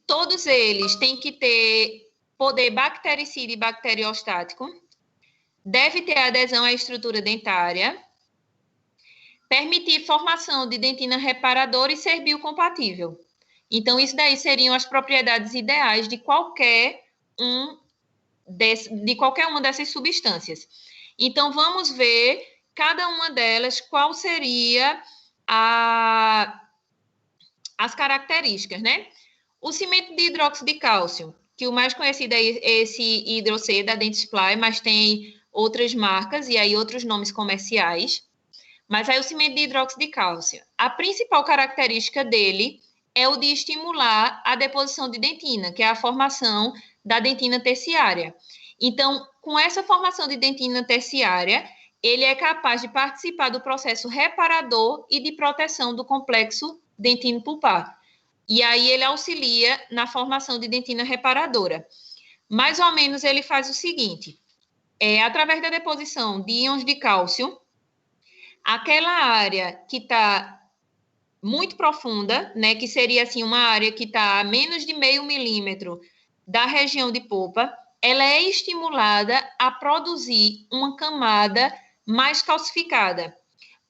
todos eles têm que ter poder bactericida e bacteriostático, deve ter adesão à estrutura dentária, permitir formação de dentina reparadora e ser biocompatível. Então, isso daí seriam as propriedades ideais de qualquer uma dessas substâncias. Então, vamos ver cada uma delas, qual seria as características, né? O cimento de hidróxido de cálcio, que o mais conhecido é esse Hidro-C da Dentsply, mas tem outras marcas e aí outros nomes comerciais. Mas aí o cimento de hidróxido de cálcio, a principal característica dele é o de estimular a deposição de dentina, que é a formação da dentina terciária. Então, com essa formação de dentina terciária, ele é capaz de participar do processo reparador e de proteção do complexo dentino-pulpar. E aí ele auxilia na formação de dentina reparadora. Mais ou menos ele faz o seguinte, através da deposição de íons de cálcio, aquela área que está muito profunda, né, que seria assim uma área que está a menos de 0,5 milímetro da região de polpa, ela é estimulada a produzir uma camada mais calcificada.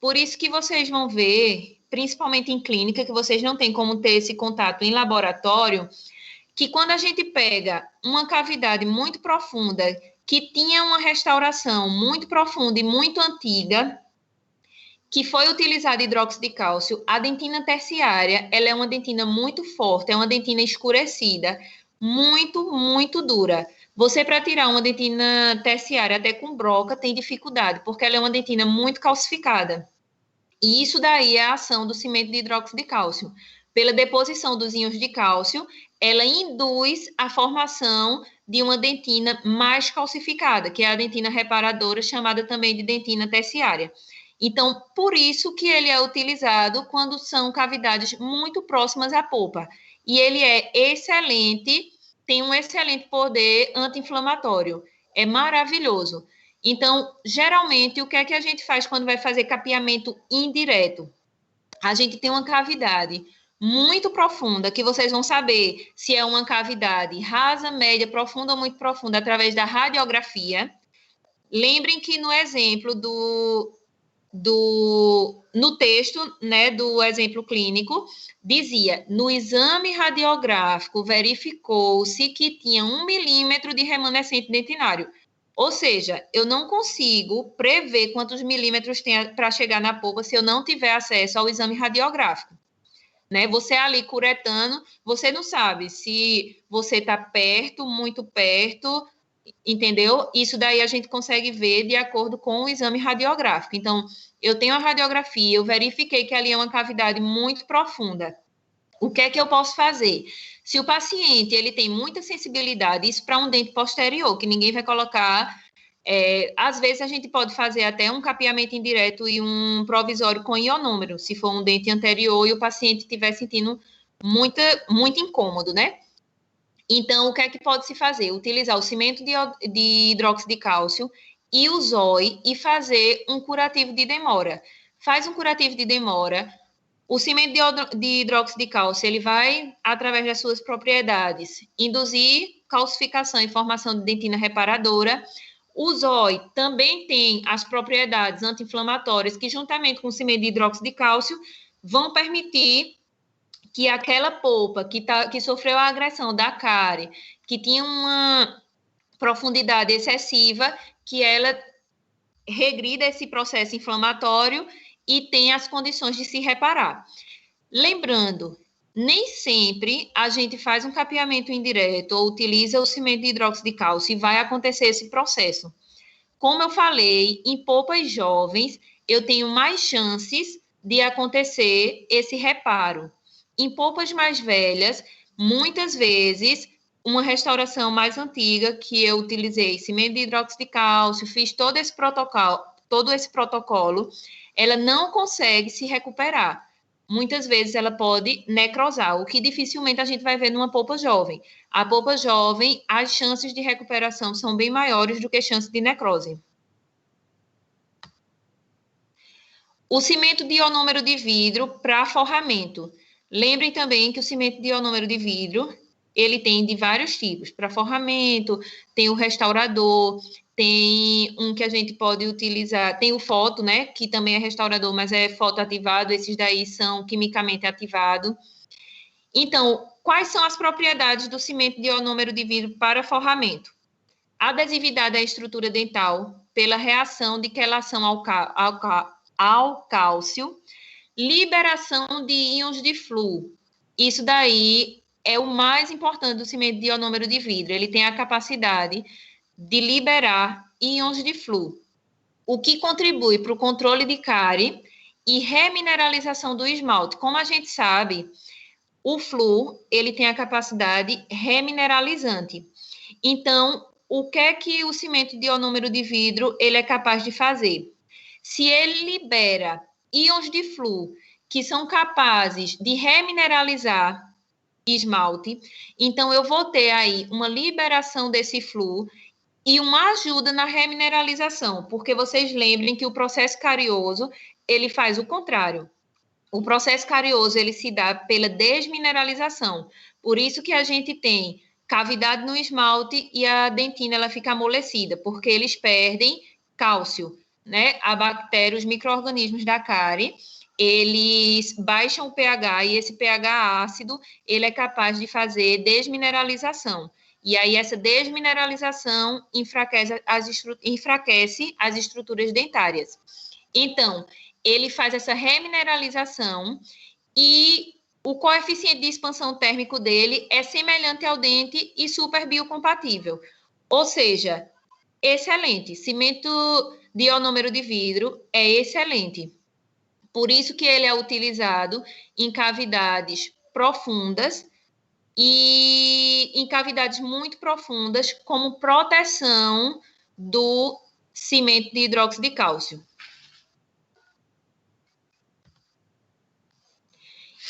Por isso que vocês vão ver, principalmente em clínica, que vocês não têm como ter esse contato em laboratório, que quando a gente pega uma cavidade muito profunda, que tinha uma restauração muito profunda e muito antiga, que foi utilizado hidróxido de cálcio, a dentina terciária, ela é uma dentina muito forte, é uma dentina escurecida, muito, muito dura. Você, para tirar uma dentina terciária até com broca, tem dificuldade, porque ela é uma dentina muito calcificada. E isso daí é a ação do cimento de hidróxido de cálcio. Pela deposição dos íons de cálcio, ela induz a formação de uma dentina mais calcificada, que é a dentina reparadora, chamada também de dentina terciária. Então, por isso que ele é utilizado quando são cavidades muito próximas à polpa. E ele é excelente, tem um excelente poder anti-inflamatório. É maravilhoso. Então, geralmente, o que é que a gente faz quando vai fazer capeamento indireto? A gente tem uma cavidade muito profunda, que vocês vão saber se é uma cavidade rasa, média, profunda ou muito profunda, através da radiografia. Lembrem que no exemplo no texto, né, do exemplo clínico, dizia, no exame radiográfico, verificou-se que tinha 1 milímetro de remanescente dentinário. Ou seja, eu não consigo prever quantos milímetros tem para chegar na polpa se eu não tiver acesso ao exame radiográfico. Né? Você ali curetando, você não sabe se você está perto, muito perto, entendeu? Isso daí a gente consegue ver de acordo com o exame radiográfico. Então, eu tenho a radiografia, eu verifiquei que ali é uma cavidade muito profunda. O que é que eu posso fazer? Se o paciente ele tem muita sensibilidade, isso para um dente posterior, que ninguém vai colocar, às vezes a gente pode fazer até um capeamento indireto e um provisório com ionômero, se for um dente anterior e o paciente estiver sentindo muito incômodo, né? Então, o que é que pode se fazer? Utilizar o cimento de hidróxido de cálcio e o ZOI e fazer um curativo de demora. Faz um curativo de demora. O cimento de hidróxido de cálcio, ele vai, através das suas propriedades, induzir calcificação e formação de dentina reparadora. O ZOI também tem as propriedades anti-inflamatórias que, juntamente com o cimento de hidróxido de cálcio, vão permitir que aquela polpa que sofreu a agressão da cárie, que tinha uma profundidade excessiva, que ela regrida esse processo inflamatório e tem as condições de se reparar. Lembrando, nem sempre a gente faz um capeamento indireto ou utiliza o cimento de hidróxido de cálcio e vai acontecer esse processo. Como eu falei, em polpas jovens, eu tenho mais chances de acontecer esse reparo. Em polpas mais velhas, muitas vezes, uma restauração mais antiga, que eu utilizei cimento de hidróxido de cálcio, fiz todo esse protocolo, ela não consegue se recuperar. Muitas vezes ela pode necrosar, o que dificilmente a gente vai ver numa polpa jovem. A polpa jovem, as chances de recuperação são bem maiores do que chances de necrose. O cimento de ionômero de vidro para forramento. Lembrem também que o cimento de ionômero de vidro, ele tem de vários tipos. Para forramento, tem o restaurador, tem um que a gente pode utilizar, tem o foto, né, que também é restaurador, mas é fotoativado, esses daí são quimicamente ativados. Então, quais são as propriedades do cimento de ionômero de vidro para forramento? Adesividade à estrutura dental pela reação de quelação ao cálcio, liberação de íons de flúor. Isso daí é o mais importante do cimento de ionômero de vidro. Ele tem a capacidade de liberar íons de flúor, o que contribui para o controle de cárie e remineralização do esmalte. Como a gente sabe, o flúor, ele tem a capacidade remineralizante. Então, o que é que o cimento de ionômero de vidro ele é capaz de fazer? Se ele libera íons de flúor que são capazes de remineralizar esmalte, então eu vou ter aí uma liberação desse flúor e uma ajuda na remineralização, porque vocês lembrem que o processo carioso, ele faz o contrário. O processo carioso, ele se dá pela desmineralização. Por isso que a gente tem cavidade no esmalte e a dentina, ela fica amolecida, porque eles perdem cálcio, né? A bactéria, os micro-organismos da cárie, eles baixam o pH e esse pH ácido, ele é capaz de fazer desmineralização. E aí, essa desmineralização enfraquece as estruturas dentárias. Então, ele faz essa remineralização e o coeficiente de expansão térmico dele é semelhante ao dente e super biocompatível. Ou seja, excelente. Cimento de ionômero de vidro é excelente. Por isso que ele é utilizado em cavidades profundas e em cavidades muito profundas como proteção do cimento de hidróxido de cálcio.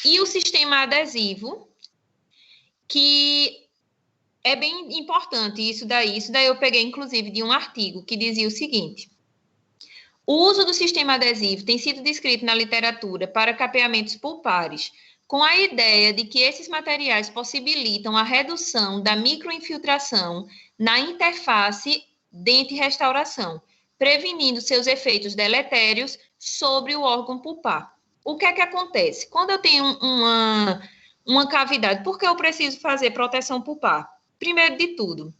E o sistema adesivo, que é bem importante isso daí eu peguei inclusive de um artigo que dizia o seguinte: o uso do sistema adesivo tem sido descrito na literatura para capeamentos pulpares, com a ideia de que esses materiais possibilitam a redução da microinfiltração na interface dente-restauração, prevenindo seus efeitos deletérios sobre o órgão pulpar. O que é que acontece? Quando eu tenho uma cavidade, por que eu preciso fazer proteção pulpar? Primeiro de tudo,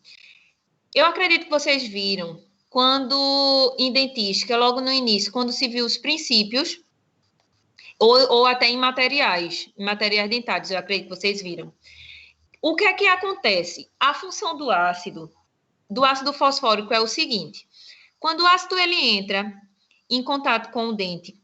eu acredito que vocês viram, quando em dentística, logo no início, quando se viu os princípios, ou até em materiais dentários, eu acredito que vocês viram. O que é que acontece? A função do ácido fosfórico é o seguinte: quando o ácido ele entra em contato com o dente,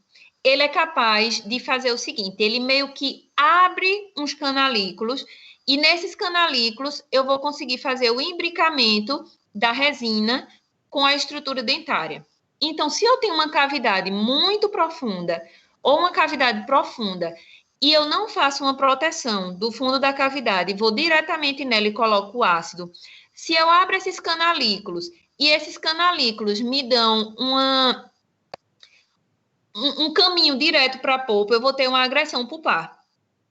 ele é capaz de fazer o seguinte: ele meio que abre uns canalículos, e nesses canalículos eu vou conseguir fazer o imbricamento da resina com a estrutura dentária. Então, se eu tenho uma cavidade muito profunda ou uma cavidade profunda e eu não faço uma proteção do fundo da cavidade, vou diretamente nela e coloco o ácido, se eu abro esses canalículos e esses canalículos me dão um caminho direto para a polpa, eu vou ter uma agressão pulpar.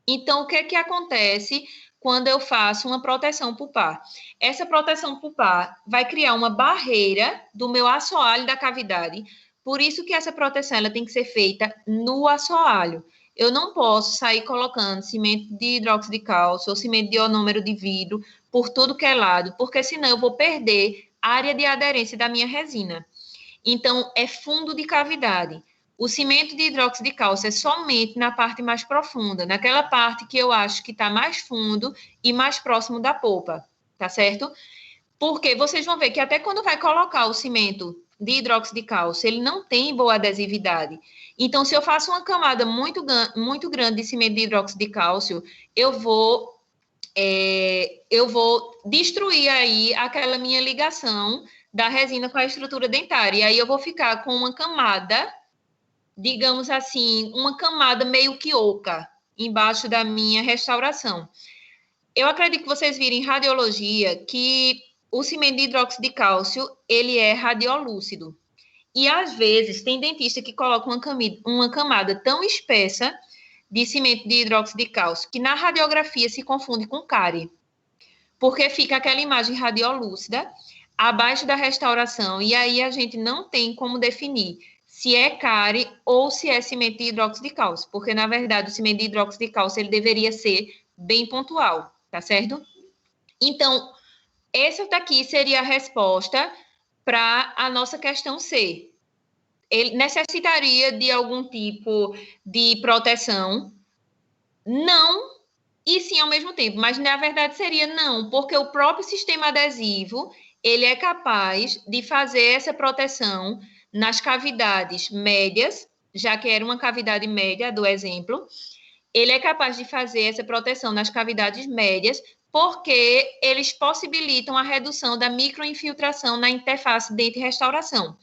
Então, o que é que acontece quando eu faço uma proteção pulpar? Essa proteção pulpar vai criar uma barreira do meu assoalho da cavidade. Por isso que essa proteção ela tem que ser feita no assoalho. Eu não posso sair colocando cimento de hidróxido de cálcio ou cimento de ionômero de vidro por tudo que é lado, porque senão eu vou perder a área de aderência da minha resina. Então, é fundo de cavidade. O cimento de hidróxido de cálcio é somente na parte mais profunda, naquela parte que eu acho que está mais fundo e mais próximo da polpa, tá certo? Porque vocês vão ver que até quando vai colocar o cimento de hidróxido de cálcio, ele não tem boa adesividade. Então, se eu faço uma camada muito grande de cimento de hidróxido de cálcio, eu vou destruir aí aquela minha ligação da resina com a estrutura dentária. E aí eu vou ficar com uma camada, digamos assim, uma camada meio que oca embaixo da minha restauração. Eu acredito que vocês viram em radiologia que o cimento de hidróxido de cálcio, ele é radiolúcido. E, às vezes, tem dentista que coloca uma camada tão espessa de cimento de hidróxido de cálcio que, na radiografia, se confunde com cárie. Porque fica aquela imagem radiolúcida. abaixo da restauração, e aí a gente não tem como definir se é cárie ou se é cimento de hidróxido de cálcio, porque, na verdade, o cimento de hidróxido de cálcio ele deveria ser bem pontual, tá certo? Então, essa daqui seria a resposta para a nossa questão C. Ele necessitaria de algum tipo de proteção? Não, e sim ao mesmo tempo, mas na verdade seria não, porque o próprio sistema adesivo, ele é capaz de fazer essa proteção nas cavidades médias, já que era uma cavidade média do exemplo, ele é capaz de fazer essa proteção nas cavidades médias, porque eles possibilitam a redução da microinfiltração na interface dente-restauração.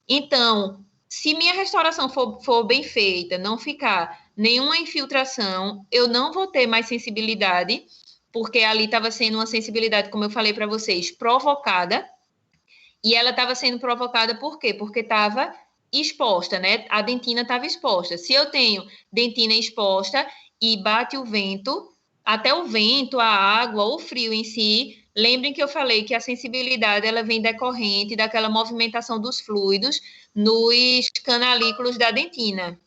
Então, se minha restauração for bem feita, não ficar nenhuma infiltração, eu não vou ter mais sensibilidade, porque ali estava sendo uma sensibilidade, como eu falei para vocês, provocada, e ela estava sendo provocada por quê? Porque estava exposta, né? A dentina estava exposta. Se eu tenho dentina exposta e bate o vento, até o vento, a água, o frio em si, lembrem que eu falei que a sensibilidade ela vem decorrente daquela movimentação dos fluidos nos canalículos da dentina.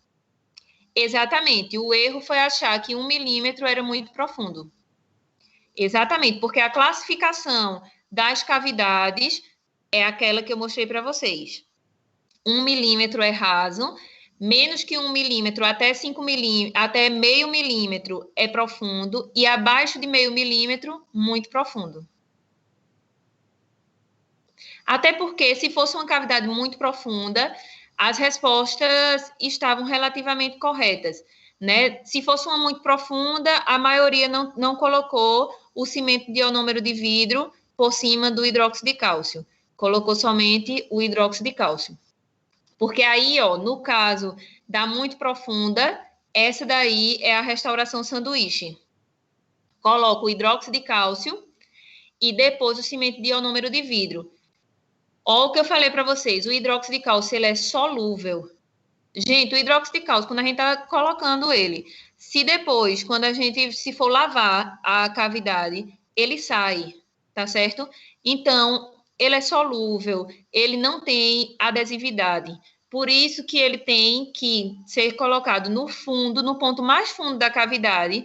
Exatamente. O erro foi achar que 1 milímetro era muito profundo. Exatamente, porque a classificação das cavidades é aquela que eu mostrei para vocês. 1 milímetro é raso, menos que 1 milímetro até 5 milímetros, até meio milímetro é profundo, e abaixo de meio milímetro, muito profundo. Até porque, se fosse uma cavidade muito profunda, as respostas estavam relativamente corretas, né? Se fosse uma muito profunda, a maioria não colocou o cimento de ionômero de vidro por cima do hidróxido de cálcio. Colocou somente o hidróxido de cálcio. Porque aí, ó, no caso da muito profunda, essa daí é a restauração sanduíche. Coloco o hidróxido de cálcio e depois o cimento de ionômero de vidro. Olha o que eu falei para vocês, o hidróxido de cálcio, ele é solúvel. Gente, o hidróxido de cálcio, quando a gente tá colocando ele, se depois, quando a gente se for lavar a cavidade, ele sai, tá certo? Então, ele é solúvel, ele não tem adesividade. Por isso que ele tem que ser colocado no fundo, no ponto mais fundo da cavidade,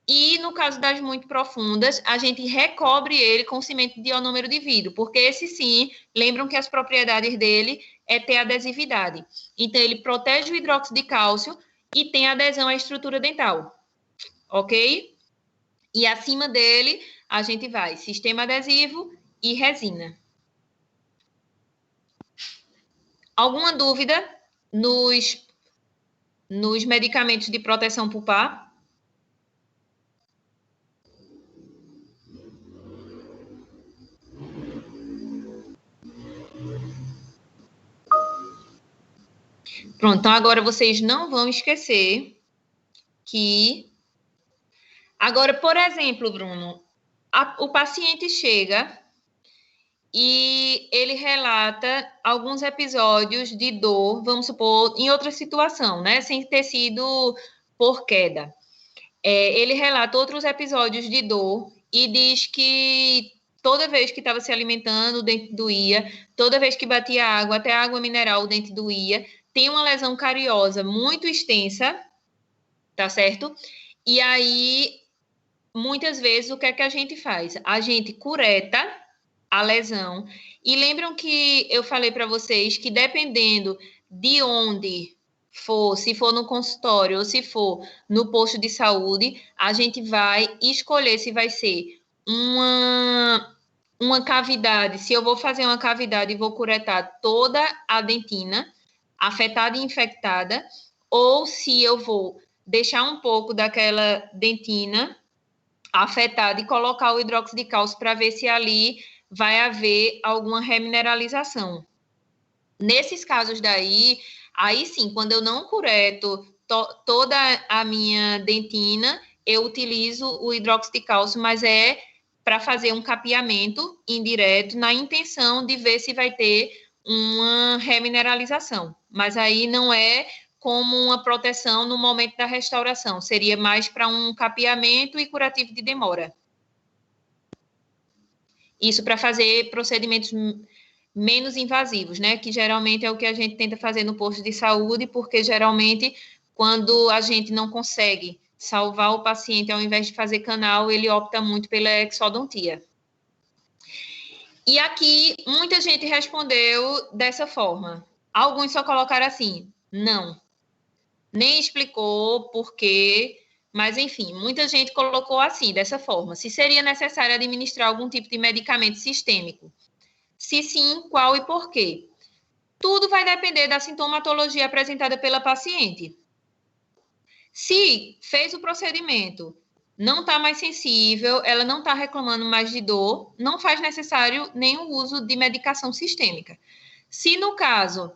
e no caso das muito profundas, a gente recobre ele com cimento de ionômero de vidro, porque esse sim, lembram que as propriedades dele é ter adesividade. Então, ele protege o hidróxido de cálcio e tem adesão à estrutura dental, ok? E acima dele, a gente vai sistema adesivo e resina. Alguma dúvida nos medicamentos de proteção pulpar? Pronto, então agora vocês não vão esquecer que... Agora, por exemplo, Bruno, o paciente chega e ele relata alguns episódios de dor, vamos supor, em outra situação, né? Sem ter sido por queda. Ele relata outros episódios de dor e diz que toda vez que estava se alimentando, o dente doía, toda vez que batia água, até água mineral, o dente doía. Tem uma lesão cariosa muito extensa, tá certo? E aí, muitas vezes, o que é que a gente faz? A gente cureta a lesão. E lembram que eu falei para vocês que dependendo de onde for, se for no consultório ou se for no posto de saúde, a gente vai escolher se vai ser uma cavidade, se eu vou fazer uma cavidade e vou curetar toda a dentina, afetada e infectada, ou se eu vou deixar um pouco daquela dentina afetada e colocar o hidróxido de cálcio para ver se ali vai haver alguma remineralização. Nesses casos daí, aí sim, quando eu não cureto toda a minha dentina, eu utilizo o hidróxido de cálcio, mas é para fazer um capeamento indireto na intenção de ver se vai ter uma remineralização. Mas aí não é como uma proteção no momento da restauração, seria mais para um capeamento e curativo de demora. Isso para fazer procedimentos menos invasivos, né? Que geralmente é o que a gente tenta fazer no posto de saúde, porque geralmente quando a gente não consegue salvar o paciente, ao invés de fazer canal, ele opta muito pela exodontia. E aqui, muita gente respondeu dessa forma. Alguns só colocaram assim, não. Nem explicou por quê, mas, enfim, muita gente colocou assim, dessa forma. Se seria necessário administrar algum tipo de medicamento sistêmico? Se sim, qual e por quê? Tudo vai depender da sintomatologia apresentada pela paciente. Se fez o procedimento, não está mais sensível, ela não está reclamando mais de dor, não faz necessário nenhum uso de medicação sistêmica. Se, no caso,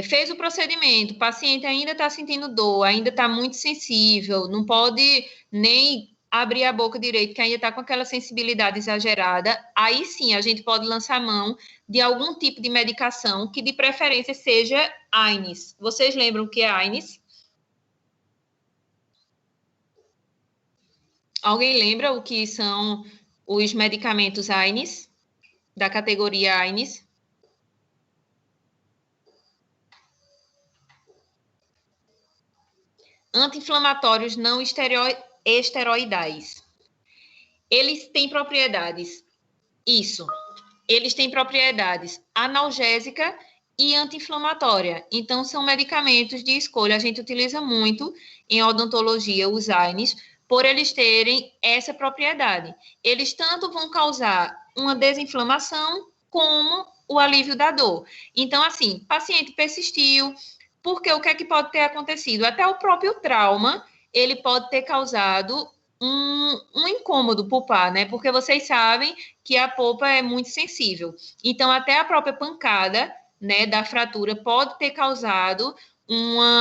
fez o procedimento, o paciente ainda está sentindo dor, ainda está muito sensível, não pode nem abrir a boca direito, que ainda está com aquela sensibilidade exagerada, aí sim a gente pode lançar mão de algum tipo de medicação que de preferência seja AINES. Vocês lembram o que é AINES? Alguém lembra o que são os medicamentos AINES, da categoria AINES? Anti-inflamatórios não esteroidais. Eles têm propriedades, eles têm propriedades analgésica e anti-inflamatória. Então, são medicamentos de escolha. A gente utiliza muito em odontologia os AINES, por eles terem essa propriedade. Eles tanto vão causar uma desinflamação como o alívio da dor. Então, assim, paciente persistiu, porque o que é que pode ter acontecido? Até o próprio trauma, ele pode ter causado um incômodo pulpar, né? Porque vocês sabem que a polpa é muito sensível. Então, até a própria pancada, né, da fratura pode ter causado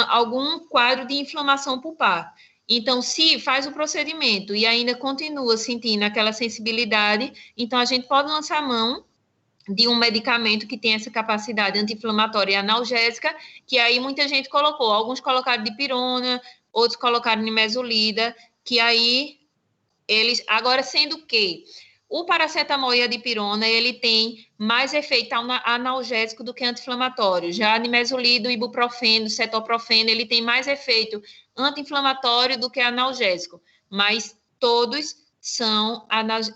algum quadro de inflamação pulpar. Então, se faz o procedimento e ainda continua sentindo aquela sensibilidade, então a gente pode lançar mão de um medicamento que tem essa capacidade anti-inflamatória e analgésica, que aí muita gente colocou. Alguns colocaram dipirona, outros colocaram nimesulida, que aí eles... Agora, sendo que o paracetamol e a dipirona, ele tem mais efeito analgésico do que anti-inflamatório. Já a nimesulida, o ibuprofeno, o cetoprofeno, ele tem mais efeito anti-inflamatório do que analgésico, mas todos são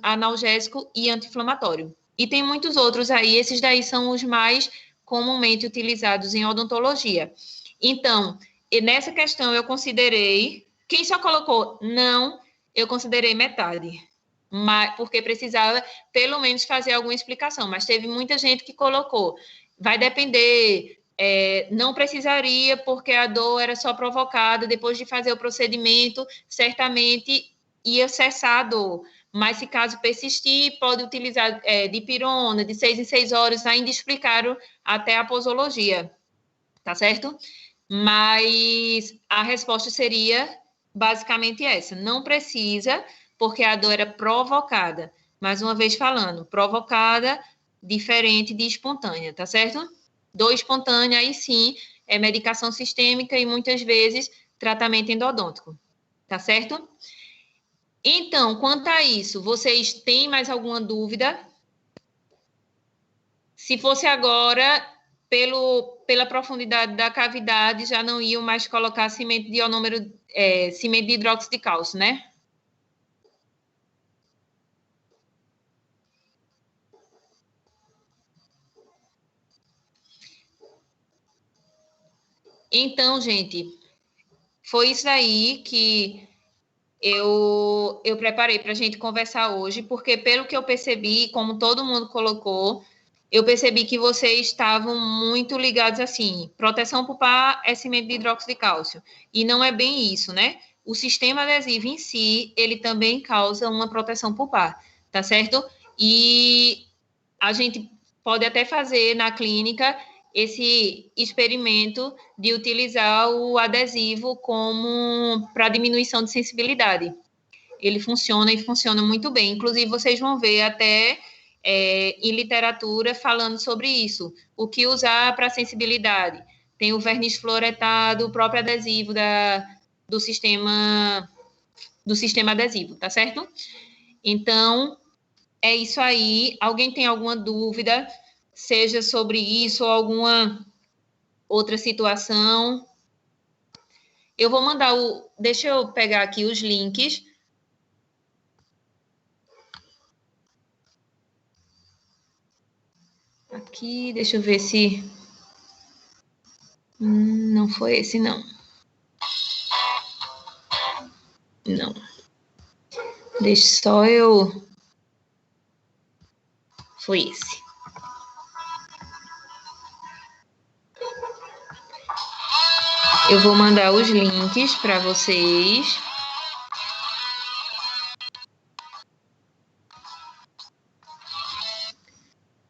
analgésico e anti-inflamatório. E tem muitos outros aí, esses daí são os mais comumente utilizados em odontologia. Então, nessa questão eu considerei, quem só colocou não, eu considerei metade, porque precisava pelo menos fazer alguma explicação, mas teve muita gente que colocou, vai depender, não precisaria, porque a dor era só provocada, depois de fazer o procedimento, certamente ia cessar a dor, mas se caso persistir, pode utilizar dipirona, de 6 em 6 horas, ainda explicaram até a posologia, tá certo? Mas a resposta seria basicamente essa, não precisa, porque a dor era provocada. Mais uma vez falando, provocada, diferente de espontânea, tá certo? Dor espontânea, aí sim, é medicação sistêmica e muitas vezes tratamento endodôntico, tá certo? Então, quanto a isso, vocês têm mais alguma dúvida? Se fosse agora, pela profundidade da cavidade, já não iam mais colocar cimento de ionômero, cimento de hidróxido de cálcio, né? Então, gente, foi isso aí que eu preparei para a gente conversar hoje, porque pelo que eu percebi, como todo mundo colocou, eu percebi que vocês estavam muito ligados assim, proteção pulpar é cimento de hidróxido de cálcio, e não é bem isso, né? O sistema adesivo em si, ele também causa uma proteção pulpar, tá certo? E a gente pode até fazer na clínica esse experimento de utilizar o adesivo como para diminuição de sensibilidade. Ele funciona e funciona muito bem. Inclusive, vocês vão ver até em literatura falando sobre isso. O que usar para sensibilidade? Tem o verniz fluoretado, o próprio adesivo do sistema adesivo, tá certo? Então, é isso aí. Alguém tem alguma dúvida, seja sobre isso ou alguma outra situação? Eu vou mandar deixa eu pegar aqui os links. Aqui, deixa eu ver se... não foi esse, não. Não. Deixa só eu... Foi esse. Eu vou mandar os links para vocês.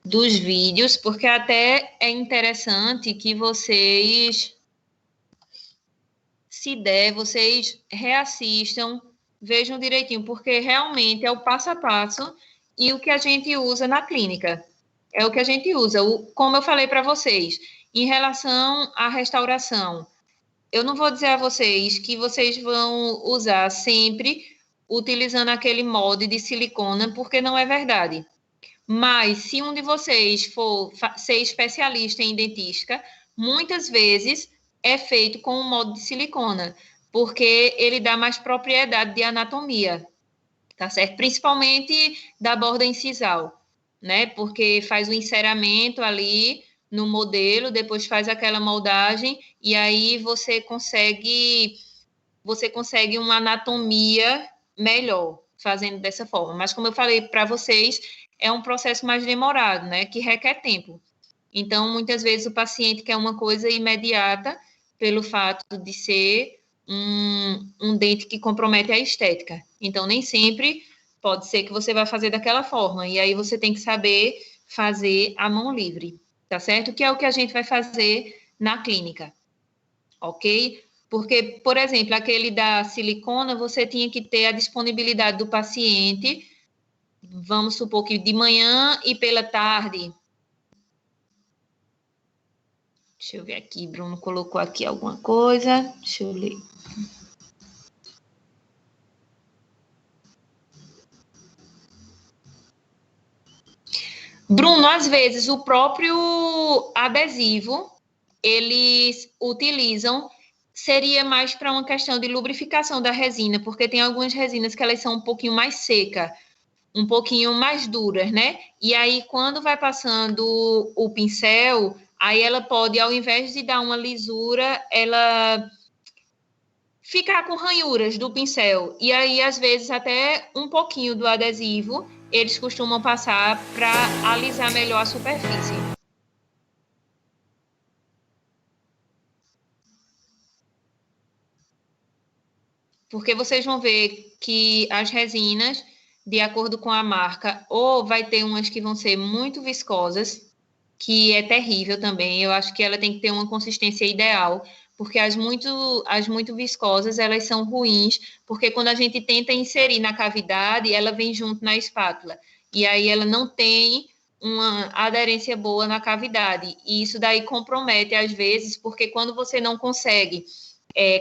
Dos vídeos, porque até é interessante que vocês, se der, vocês reassistam, vejam direitinho, porque realmente é o passo a passo e o que a gente usa na clínica. É o que a gente usa. Como eu falei para vocês, em relação à restauração, eu não vou dizer a vocês que vocês vão usar sempre utilizando aquele molde de silicona, porque não é verdade. Mas se um de vocês for ser especialista em dentística, muitas vezes é feito com um molde de silicona, porque ele dá mais propriedade de anatomia, tá certo? Principalmente da borda incisal, né? Porque faz o enceramento ali no modelo, depois faz aquela moldagem e aí você consegue uma anatomia melhor fazendo dessa forma. Mas como eu falei para vocês, é um processo mais demorado, né? Que requer tempo. Então, muitas vezes o paciente quer uma coisa imediata pelo fato de ser um dente que compromete a estética. Então, nem sempre pode ser que você vai fazer daquela forma. E aí você tem que saber fazer a mão livre, tá certo? Que é o que a gente vai fazer na clínica, ok? Porque, por exemplo, aquele da silicona, você tinha que ter a disponibilidade do paciente, vamos supor que de manhã e pela tarde. Deixa eu ver aqui, Bruno colocou aqui alguma coisa, deixa eu ler. Bruno, às vezes o próprio adesivo, eles utilizam, seria mais para uma questão de lubrificação da resina, porque tem algumas resinas que elas são um pouquinho mais secas, um pouquinho mais duras, né? E aí, quando vai passando o pincel, aí ela pode, ao invés de dar uma lisura, ela ficar com ranhuras do pincel. E aí, às vezes, até um pouquinho do adesivo, eles costumam passar para alisar melhor a superfície. Porque vocês vão ver que as resinas, de acordo com a marca, ou vai ter umas que vão ser muito viscosas, que é terrível também. Eu acho que ela tem que ter uma consistência ideal, porque as muito viscosas, elas são ruins, porque quando a gente tenta inserir na cavidade, ela vem junto na espátula. E aí ela não tem uma aderência boa na cavidade. E isso daí compromete, às vezes, porque quando você não consegue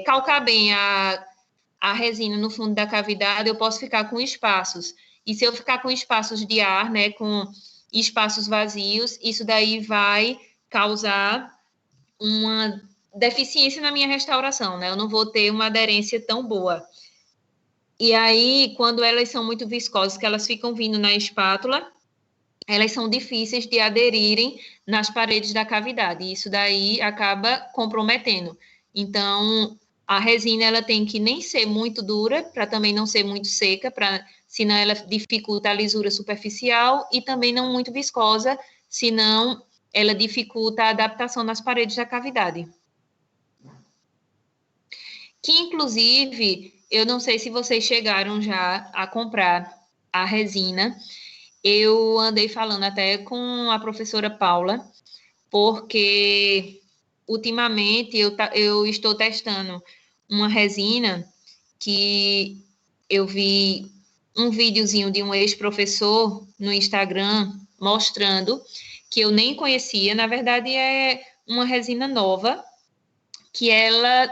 calcar bem a resina no fundo da cavidade, eu posso ficar com espaços. E se eu ficar com espaços de ar, né, com espaços vazios, isso daí vai causar uma deficiência na minha restauração, né? Eu não vou ter uma aderência tão boa. E aí, quando elas são muito viscosas, que elas ficam vindo na espátula, elas são difíceis de aderirem nas paredes da cavidade. E isso daí acaba comprometendo. Então, a resina ela tem que nem ser muito dura, para também não ser muito seca, senão ela dificulta a lisura superficial, e também não muito viscosa, senão ela dificulta a adaptação nas paredes da cavidade. Que, inclusive, eu não sei se vocês chegaram já a comprar a resina. Eu andei falando até com a professora Paula, porque ultimamente eu estou testando uma resina que eu vi um videozinho de um ex-professor no Instagram mostrando, que eu nem conhecia, na verdade é uma resina nova, que ela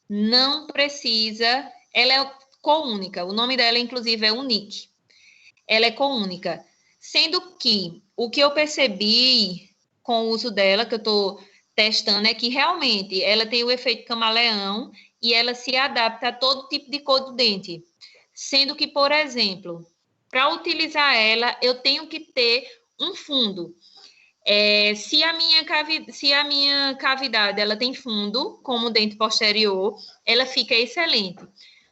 não precisa, ela é co-única, o nome dela inclusive é Unique, ela é co-única. Sendo que o que eu percebi com o uso dela, que eu estou testando, é que realmente ela tem o efeito camaleão e ela se adapta a todo tipo de cor do dente. Sendo que, por exemplo, para utilizar ela, eu tenho que ter um fundo. Se a minha cavidade ela tem fundo, como o dente posterior, ela fica excelente.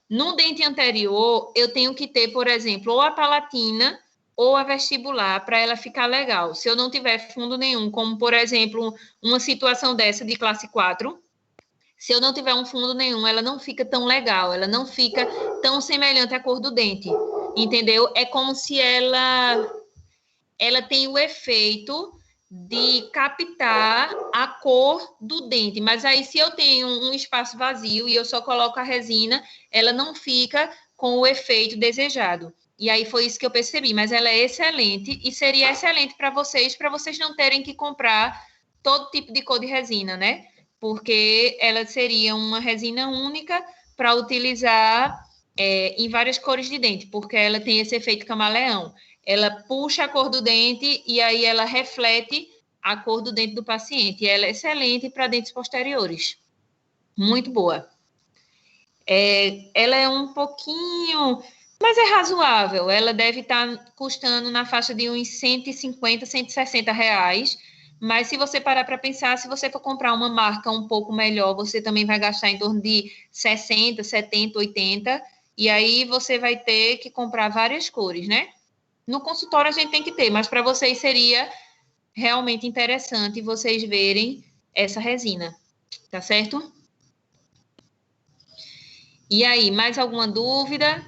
No dente anterior, eu tenho que ter, por exemplo, ou a palatina ou a vestibular para ela ficar legal. Se eu não tiver fundo nenhum, como, por exemplo, uma situação dessa de classe 4, se eu não tiver um fundo nenhum, ela não fica tão legal, ela não fica tão semelhante à cor do dente, entendeu? É como se ela tem o efeito de captar a cor do dente, mas aí se eu tenho um espaço vazio e eu só coloco a resina, ela não fica com o efeito desejado. E aí foi isso que eu percebi, mas ela é excelente e seria excelente para vocês não terem que comprar todo tipo de cor de resina, né? Porque ela seria uma resina única para utilizar em várias cores de dente, porque ela tem esse efeito camaleão. Ela puxa a cor do dente e aí ela reflete a cor do dente do paciente. E ela é excelente para dentes posteriores. Muito boa. Ela é um pouquinho, mas é razoável. Ela deve estar custando na faixa de uns 150, 160 reais. Mas se você parar para pensar, se você for comprar uma marca um pouco melhor, você também vai gastar em torno de 60, 70, 80. E aí você vai ter que comprar várias cores, né? No consultório a gente tem que ter, mas para vocês seria realmente interessante vocês verem essa resina, tá certo? E aí, mais alguma dúvida?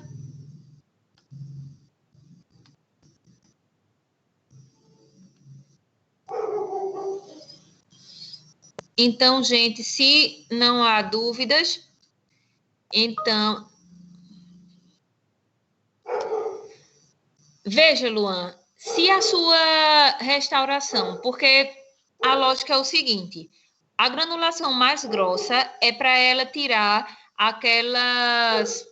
Então, gente, se não há dúvidas, então... Veja, Luan, se a sua restauração, porque a lógica é o seguinte, a granulação mais grossa é para ela tirar aquelas...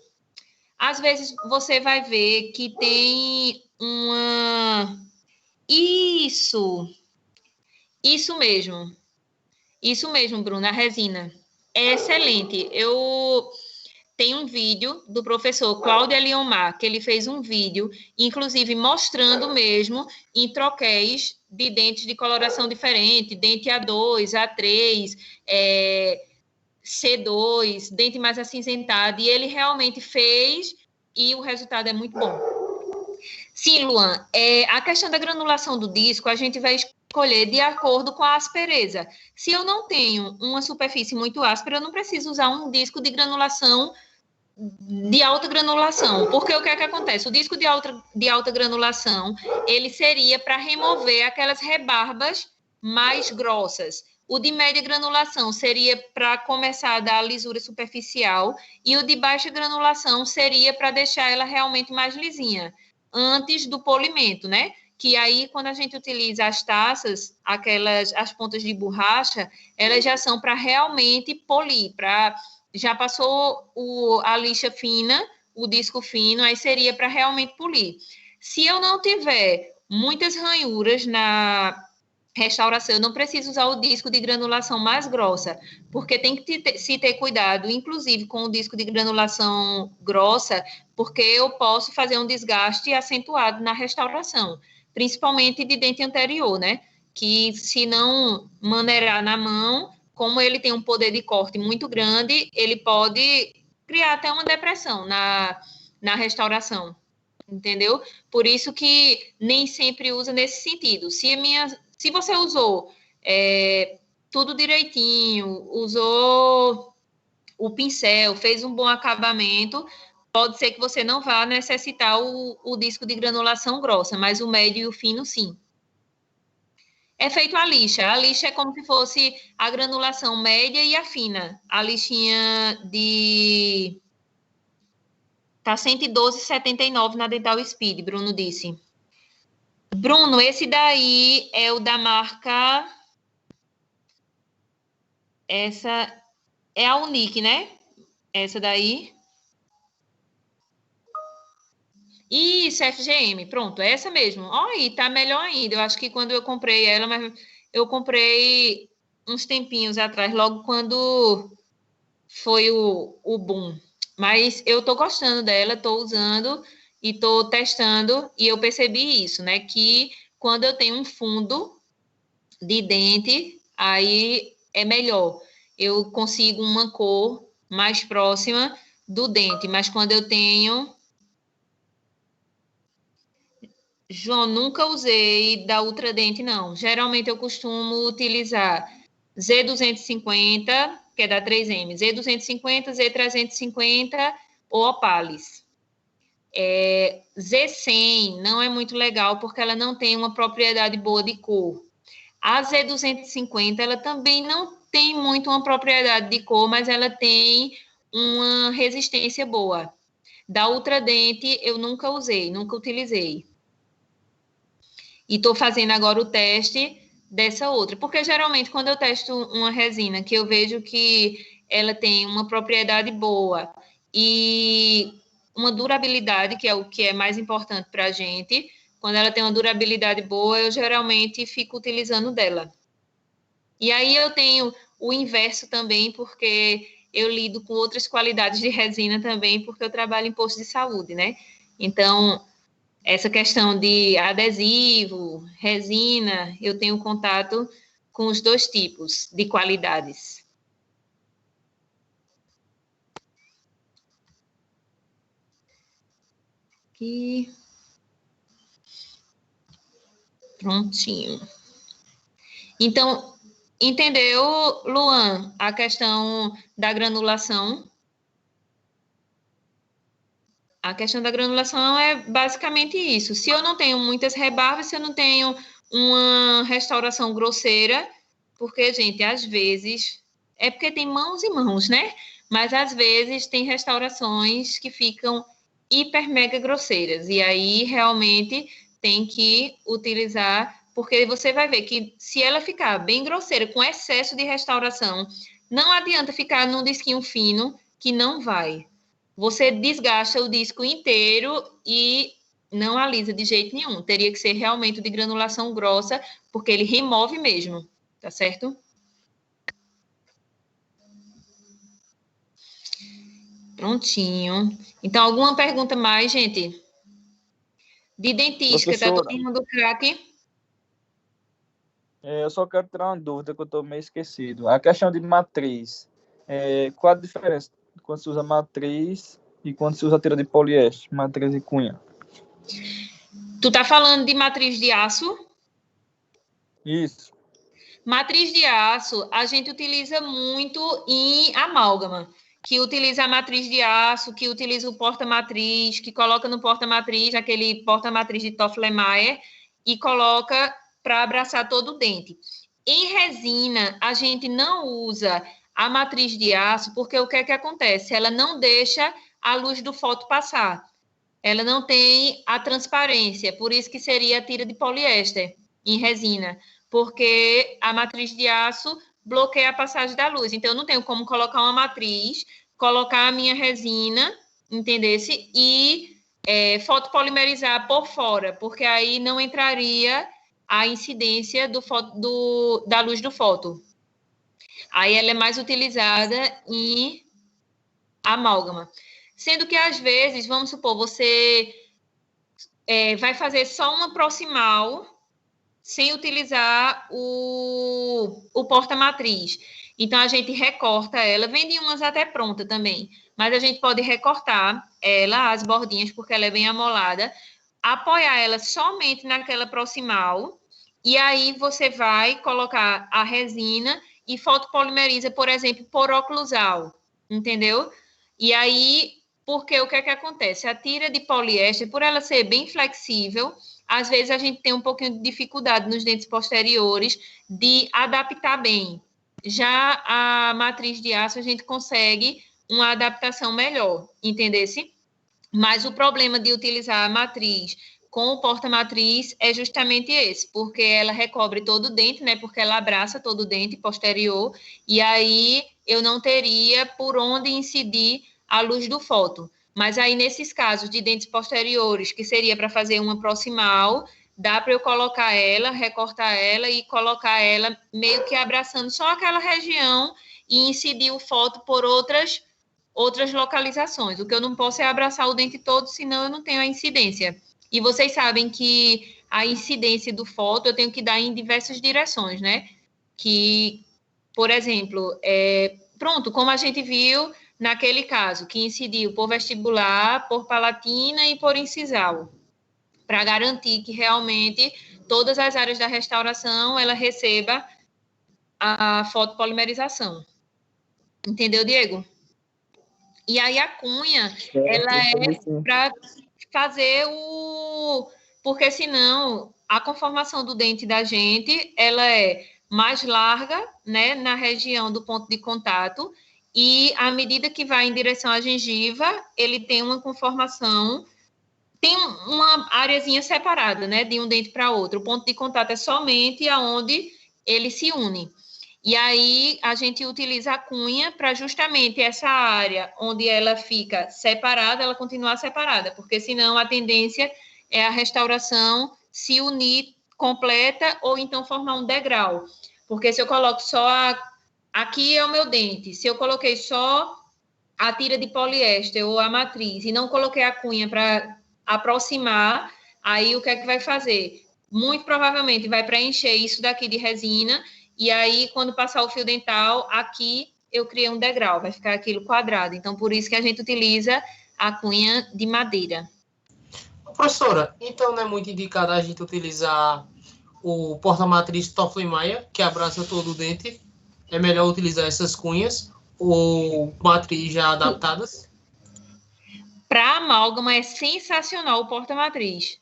Às vezes você vai ver que tem uma... Isso mesmo. Isso mesmo, Bruna, a resina. É excelente. Eu tenho um vídeo do professor Cláudio Eliomar, que ele fez um vídeo, inclusive mostrando mesmo em troquéis de dentes de coloração diferente, dente A2, A3, C2, dente mais acinzentado, e ele realmente fez e o resultado é muito bom. Sim, Luan, a questão da granulação do disco, a gente vai escolher de acordo com a aspereza. Se eu não tenho uma superfície muito áspera, eu não preciso usar um disco de granulação de alta granulação, porque o que é que acontece? O disco de alta granulação, ele seria para remover aquelas rebarbas mais grossas. O de média granulação seria para começar a dar a lisura superficial e o de baixa granulação seria para deixar ela realmente mais lisinha, antes do polimento, né? Que aí, quando a gente utiliza as taças, as pontas de borracha, elas já são para realmente polir, já passou a lixa fina, o disco fino, aí seria para realmente polir. Se eu não tiver muitas ranhuras na restauração, eu não preciso usar o disco de granulação mais grossa, porque tem que se ter cuidado, inclusive com o disco de granulação grossa, porque eu posso fazer um desgaste acentuado na restauração, principalmente de dente anterior, né? Que se não maneirar na mão, como ele tem um poder de corte muito grande, ele pode criar até uma depressão na restauração, entendeu? Por isso que nem sempre usa nesse sentido. Se você usou tudo direitinho, usou o pincel, fez um bom acabamento, pode ser que você não vá necessitar o disco de granulação grossa, mas o médio e o fino, sim. É feito a lixa. A lixa é como se fosse a granulação média e a fina. A lixinha de... Tá 112,79 na Dental Speed, Bruno disse. Bruno, esse daí é o da marca... Essa é a Unique, né? Essa daí. Isso, FGM, pronto, é essa mesmo. Olha, tá melhor ainda. Eu acho que quando eu comprei ela, mas eu comprei uns tempinhos atrás, logo quando foi o boom. Mas eu tô gostando dela, tô usando e tô testando, e eu percebi isso, né? Que quando eu tenho um fundo de dente, aí é melhor. Eu consigo uma cor mais próxima do dente, mas quando eu tenho... João, nunca usei da Ultradente, não. Geralmente eu costumo utilizar Z250, que é da 3M, Z250, Z350 ou Opalis. Z100 não é muito legal porque ela não tem uma propriedade boa de cor. A Z250, ela também não tem muito uma propriedade de cor, mas ela tem uma resistência boa. Da Ultradente eu nunca usei, nunca utilizei. E estou fazendo agora o teste dessa outra. Porque geralmente, quando eu testo uma resina que eu vejo que ela tem uma propriedade boa e uma durabilidade, que é o que é mais importante para a gente, quando ela tem uma durabilidade boa, eu geralmente fico utilizando dela. E aí eu tenho o inverso também, porque eu lido com outras qualidades de resina também, porque eu trabalho em posto de saúde, né? Então, essa questão de adesivo, resina, eu tenho contato com os dois tipos de qualidades. Aqui. Prontinho. Então, entendeu, Luan, a questão da granulação? A questão da granulação é basicamente isso. Se eu não tenho muitas rebarbas, se eu não tenho uma restauração grosseira, porque, gente, às vezes, é porque tem mãos e mãos, né? Mas às vezes tem restaurações que ficam hiper mega grosseiras. E aí, realmente, tem que utilizar, porque você vai ver que se ela ficar bem grosseira, com excesso de restauração, não adianta ficar num disquinho fino, que não vai. Você desgasta o disco inteiro e não alisa de jeito nenhum. Teria que ser realmente de granulação grossa, porque ele remove mesmo, tá certo? Prontinho. Então, alguma pergunta mais, gente? De dentística, tá todo mundo craque? Eu só quero tirar uma dúvida que eu estou meio esquecido. A questão de matriz. Qual a diferença quando se usa matriz e quando se usa tira de poliéster, matriz e cunha? Tu tá falando de matriz de aço? Isso. Matriz de aço, a gente utiliza muito em amálgama, que utiliza a matriz de aço, que utiliza o porta-matriz, que coloca no porta-matriz, aquele porta-matriz de Toffler-Mayer, e coloca para abraçar todo o dente. Em resina, a gente não usa a matriz de aço, porque o que é que acontece? Ela não deixa a luz do foto passar. Ela não tem a transparência, por isso que seria a tira de poliéster em resina, porque a matriz de aço bloqueia a passagem da luz. Então, eu não tenho como colocar uma matriz, colocar a minha resina, entendesse? E fotopolimerizar por fora, porque aí não entraria a incidência da luz do foto. Aí ela é mais utilizada em amálgama. Sendo que, às vezes, vamos supor, você vai fazer só uma proximal sem utilizar o porta-matriz. Então, a gente recorta ela, vende umas até pronta também, mas a gente pode recortar ela, as bordinhas, porque ela é bem amolada, apoiar ela somente naquela proximal, e aí você vai colocar a resina e fotopolimeriza, por exemplo, por oclusal, entendeu? E aí, porque o que é que acontece? A tira de poliéster, por ela ser bem flexível, às vezes a gente tem um pouquinho de dificuldade nos dentes posteriores de adaptar bem. Já a matriz de aço, a gente consegue uma adaptação melhor, entendesse? Mas o problema de utilizar a matriz com o porta-matriz é justamente esse, porque ela recobre todo o dente, né? Porque ela abraça todo o dente posterior, e aí eu não teria por onde incidir a luz do foto. Mas aí, nesses casos de dentes posteriores, que seria para fazer uma proximal, dá para eu colocar ela, recortar ela e colocar ela meio que abraçando só aquela região e incidir o foto por outras localizações. O que eu não posso é abraçar o dente todo, senão eu não tenho a incidência. E vocês sabem que a incidência do foto eu tenho que dar em diversas direções, né? Que, por exemplo, pronto, como a gente viu naquele caso, que incidiu por vestibular, por palatina e por incisal, para garantir que realmente todas as áreas da restauração ela receba a fotopolimerização. Entendeu, Diego? E aí a cunha, ela é para fazer o... Porque senão a conformação do dente da gente, ela é mais larga, né, na região do ponto de contato, e à medida que vai em direção à gengiva, ele tem uma conformação, tem uma areazinha separada, né, de um dente para outro. O ponto de contato é somente aonde ele se une. E aí a gente utiliza a cunha para justamente essa área onde ela fica separada, ela continuar separada, porque senão a tendência é a restauração se unir completa ou então formar um degrau. Porque se eu coloco só aqui é o meu dente, se eu coloquei só a tira de poliéster ou a matriz e não coloquei a cunha para aproximar, aí o que é que vai fazer? Muito provavelmente vai preencher isso daqui de resina. E aí, quando passar o fio dental, aqui eu criei um degrau, vai ficar aquilo quadrado. Então, por isso que a gente utiliza a cunha de madeira. Professora, então não é muito indicado a gente utilizar o porta-matriz Toffoli Maia, que abraça todo o dente? É melhor utilizar essas cunhas ou matriz já adaptadas? Para amálgama é sensacional o porta-matriz.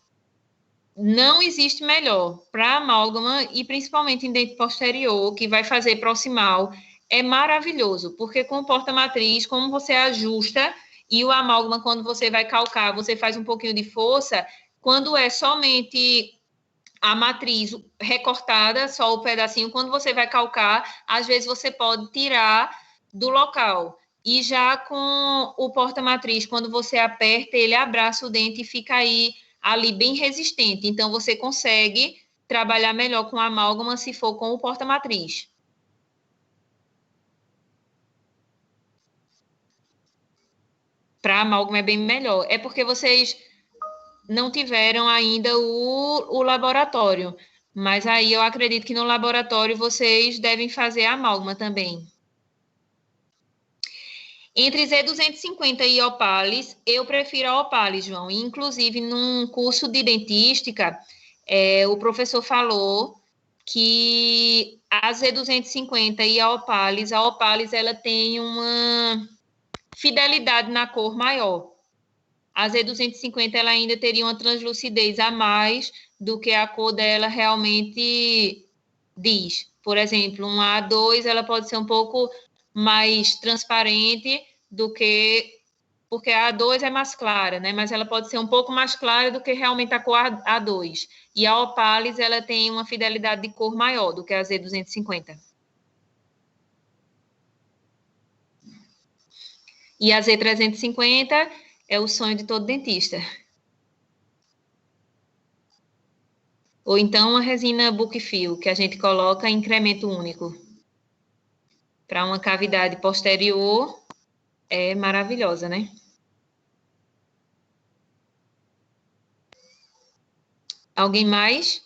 Não existe melhor para amálgama e principalmente em dente posterior, que vai fazer proximal, é maravilhoso, porque com o porta-matriz, como você ajusta, e o amálgama, quando você vai calcar, você faz um pouquinho de força, quando é somente a matriz recortada, só o pedacinho, quando você vai calcar, às vezes você pode tirar do local. E já com o porta-matriz, quando você aperta, ele abraça o dente e fica aí ali bem resistente. Então, você consegue trabalhar melhor com a amálgama se for com o porta-matriz. Para amálgama é bem melhor. É porque vocês não tiveram ainda o laboratório. Mas aí eu acredito que no laboratório vocês devem fazer a amálgama também. Entre Z250 e Opalis, eu prefiro a Opalis, João. Inclusive, num curso de dentística, o professor falou que a Z250 e a Opalis ela tem uma fidelidade na cor maior. A Z250 ela ainda teria uma translucidez a mais do que a cor dela realmente diz. Por exemplo, uma A2 ela pode ser um pouco mais transparente do que... Porque a A2 é mais clara, né? Mas ela pode ser um pouco mais clara do que realmente a cor A2. E a Opalis, ela tem uma fidelidade de cor maior do que a Z250. E a Z350 é o sonho de todo dentista. Ou então a resina Bookfill, que a gente coloca em incremento único. Para uma cavidade posterior, é maravilhosa, né? Alguém mais?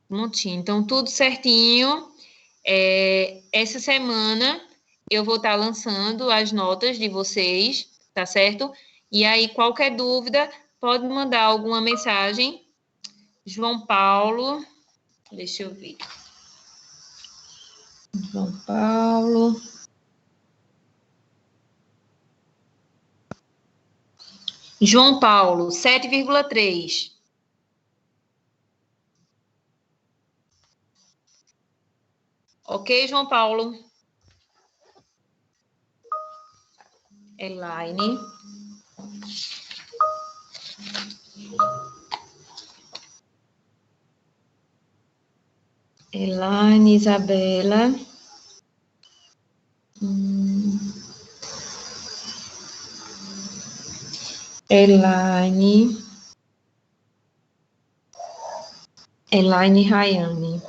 Prontinho. Então, tudo certinho. Essa semana eu vou estar lançando as notas de vocês, tá certo? E aí, qualquer dúvida, pode mandar alguma mensagem. João Paulo, deixa eu ver. João Paulo. João Paulo, 7,3. Ok, João Paulo? Elaine. Elaine, Isabela. Elaine, Rayane.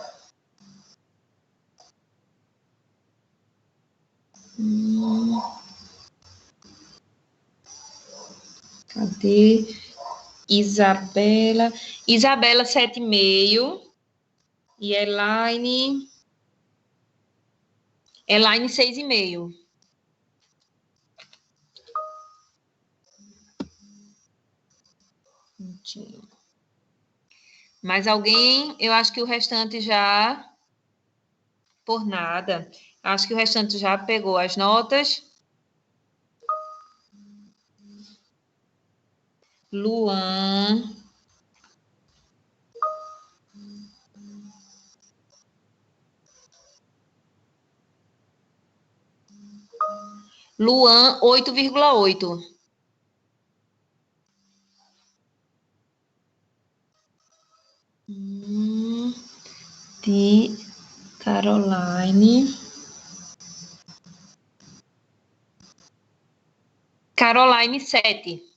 Cadê? Isabela, 7,5. E Elaine 6,5. Mais alguém? Eu acho que o restante já... Por nada. Acho que o restante já pegou as notas. Luan. Luan, 8,8. De Caroline. Caroline, 7.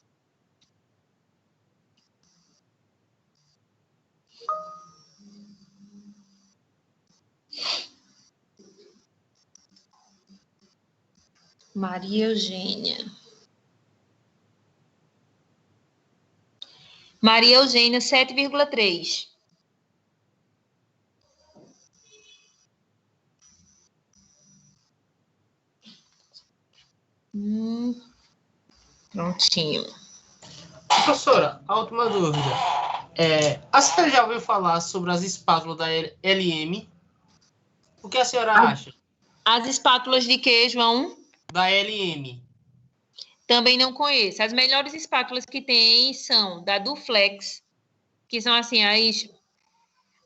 Maria Eugênia. Maria Eugênia, 7,3. Prontinho. Professora, a última dúvida. A senhora já ouviu falar sobre as espátulas da LM? O que a senhora acha? As espátulas de quê, João? Da LM. Também não conheço. As melhores espátulas que tem são da Duflex, que são assim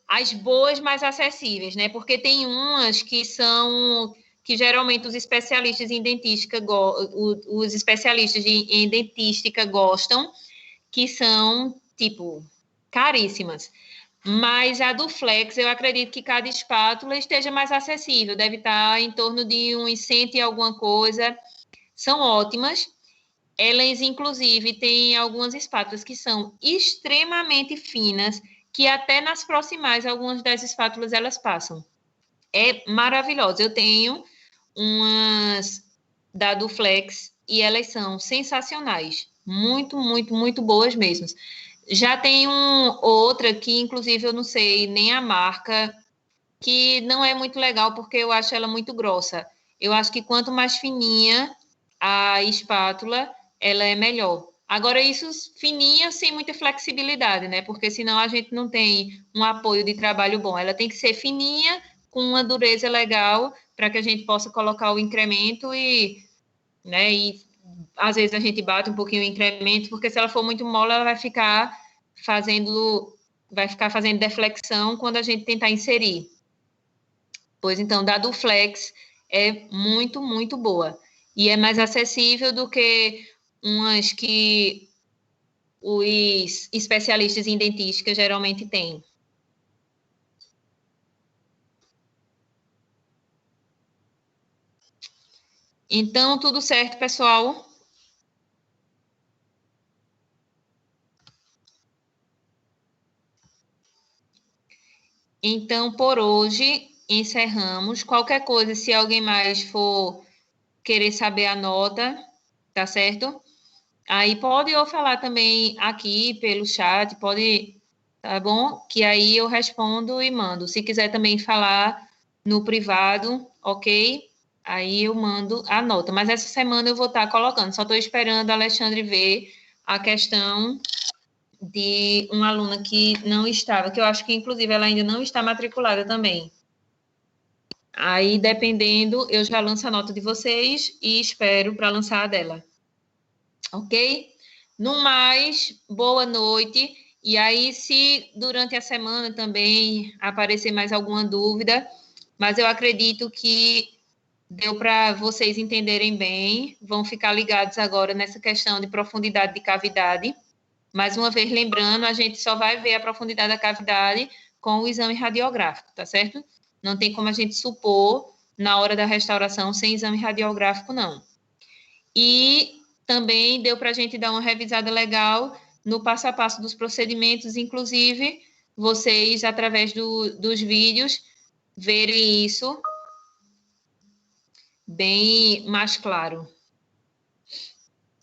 as boas mais acessíveis, né? Porque tem umas que são que geralmente os especialistas em dentística em dentística gostam, que são tipo caríssimas. Mas a Duflex, eu acredito que cada espátula esteja mais acessível, deve estar em torno de uns 100 e alguma coisa. São ótimas. Elas, inclusive, têm algumas espátulas que são extremamente finas, que até nas proximais, algumas das espátulas, elas passam. É maravilhosa. Eu tenho umas da Duflex e elas são sensacionais. Muito, muito, muito boas mesmo. Já tem outra que, inclusive, eu não sei nem a marca, que não é muito legal porque eu acho ela muito grossa. Eu acho que quanto mais fininha a espátula, ela é melhor. Agora, isso fininha sem muita flexibilidade, né? Porque senão a gente não tem um apoio de trabalho bom. Ela tem que ser fininha, com uma dureza legal, para que a gente possa colocar o incremento né? E às vezes a gente bate um pouquinho o incremento, porque se ela for muito mole, ela vai ficar fazendo deflexão quando a gente tentar inserir. Pois então, da Duflex é muito, muito boa. E é mais acessível do que umas que os especialistas em dentística geralmente têm. Então, tudo certo, pessoal? Então, por hoje, encerramos. Qualquer coisa, se alguém mais for querer saber a nota, tá certo? Aí pode ou falar também aqui pelo chat, pode, tá bom? Que aí eu respondo e mando. Se quiser também falar no privado, ok? Aí eu mando a nota. Mas essa semana eu vou estar colocando. Só estou esperando a Alexandre ver a questão de uma aluna que não estava, que eu acho que, inclusive, ela ainda não está matriculada também. Aí, dependendo, eu já lanço a nota de vocês e espero para lançar a dela. Ok? No mais, boa noite. E aí, se durante a semana também aparecer mais alguma dúvida, mas eu acredito que deu para vocês entenderem bem, vão ficar ligados agora nessa questão de profundidade de cavidade. Mais uma vez, lembrando, a gente só vai ver a profundidade da cavidade com o exame radiográfico, tá certo? Não tem como a gente supor na hora da restauração sem exame radiográfico, não. E também deu para a gente dar uma revisada legal no passo a passo dos procedimentos, inclusive vocês, através dos vídeos, verem isso bem mais claro.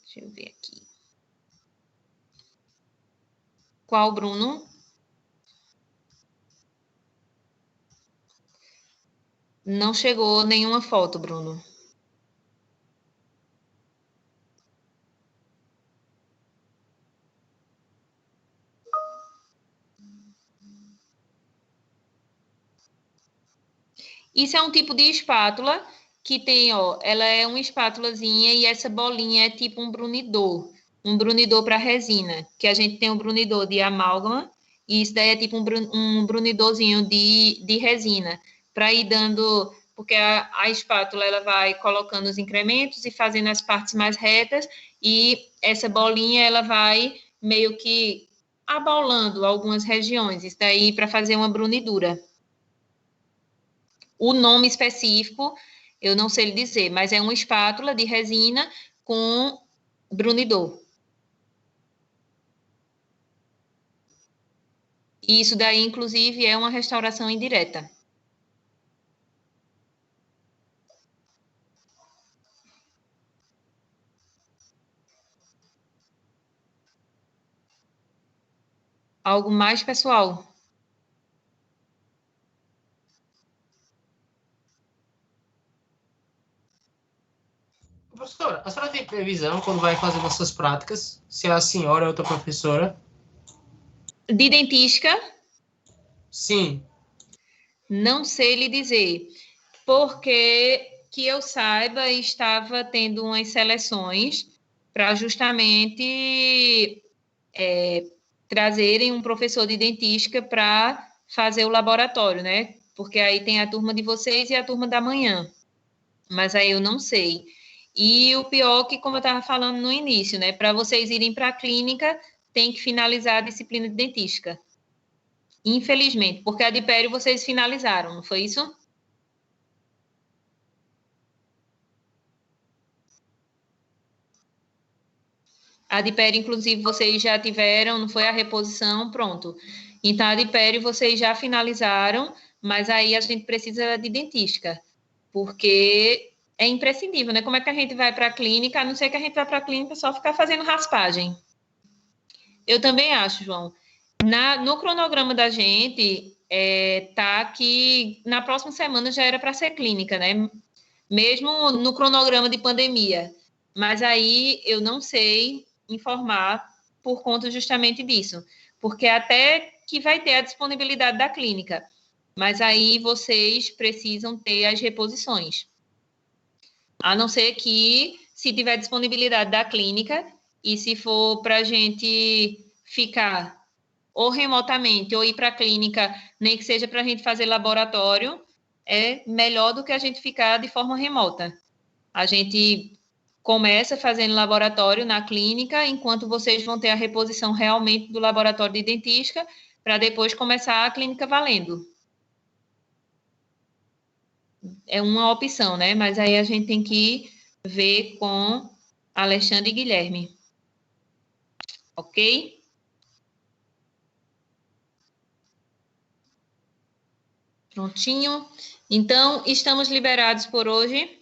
Deixa eu ver aqui. Qual, Bruno? Não chegou nenhuma foto, Bruno. Isso é um tipo de espátula que tem, ó, ela é uma espátulazinha e essa bolinha é tipo um brunidor para resina, que a gente tem um brunidor de amálgama e isso daí é tipo um brunidorzinho de resina, para ir dando, porque a espátula ela vai colocando os incrementos e fazendo as partes mais retas e essa bolinha ela vai meio que abaulando algumas regiões, isso daí para fazer uma brunidura. O nome específico, eu não sei lhe dizer, mas é uma espátula de resina com brunidor. E isso daí, inclusive, é uma restauração indireta. Algo mais pessoal? Professora, a senhora tem previsão quando vai fazer nossas práticas? Se a senhora é outra professora? De dentística? Sim. Não sei lhe dizer, porque que eu saiba, estava tendo umas seleções para justamente trazerem um professor de dentística para fazer o laboratório, né? Porque aí tem a turma de vocês e a turma da manhã. Mas aí eu não sei. E o pior que, como eu estava falando no início, né? Para vocês irem para a clínica, tem que finalizar a disciplina de dentística. Infelizmente, porque a de pério vocês finalizaram, não foi isso? A de pério, inclusive, vocês já tiveram, não foi a reposição, pronto. Então, a de pério vocês já finalizaram, mas aí a gente precisa de dentística, porque é imprescindível, né? Como é que a gente vai para a clínica, a não ser que a gente vá para a clínica só ficar fazendo raspagem. Eu também acho, João. No cronograma da gente, tá que na próxima semana já era para ser clínica, né? Mesmo no cronograma de pandemia. Mas aí eu não sei informar por conta justamente disso. Porque até que vai ter a disponibilidade da clínica. Mas aí vocês precisam ter as reposições. A não ser que, se tiver disponibilidade da clínica, e se for para a gente ficar ou remotamente, ou ir para a clínica, nem que seja para a gente fazer laboratório, é melhor do que a gente ficar de forma remota. A gente começa fazendo laboratório na clínica, enquanto vocês vão ter a reposição realmente do laboratório de dentística, para depois começar a clínica valendo. É uma opção, né? Mas aí a gente tem que ver com Alexandre e Guilherme. Ok? Prontinho. Então, estamos liberados por hoje.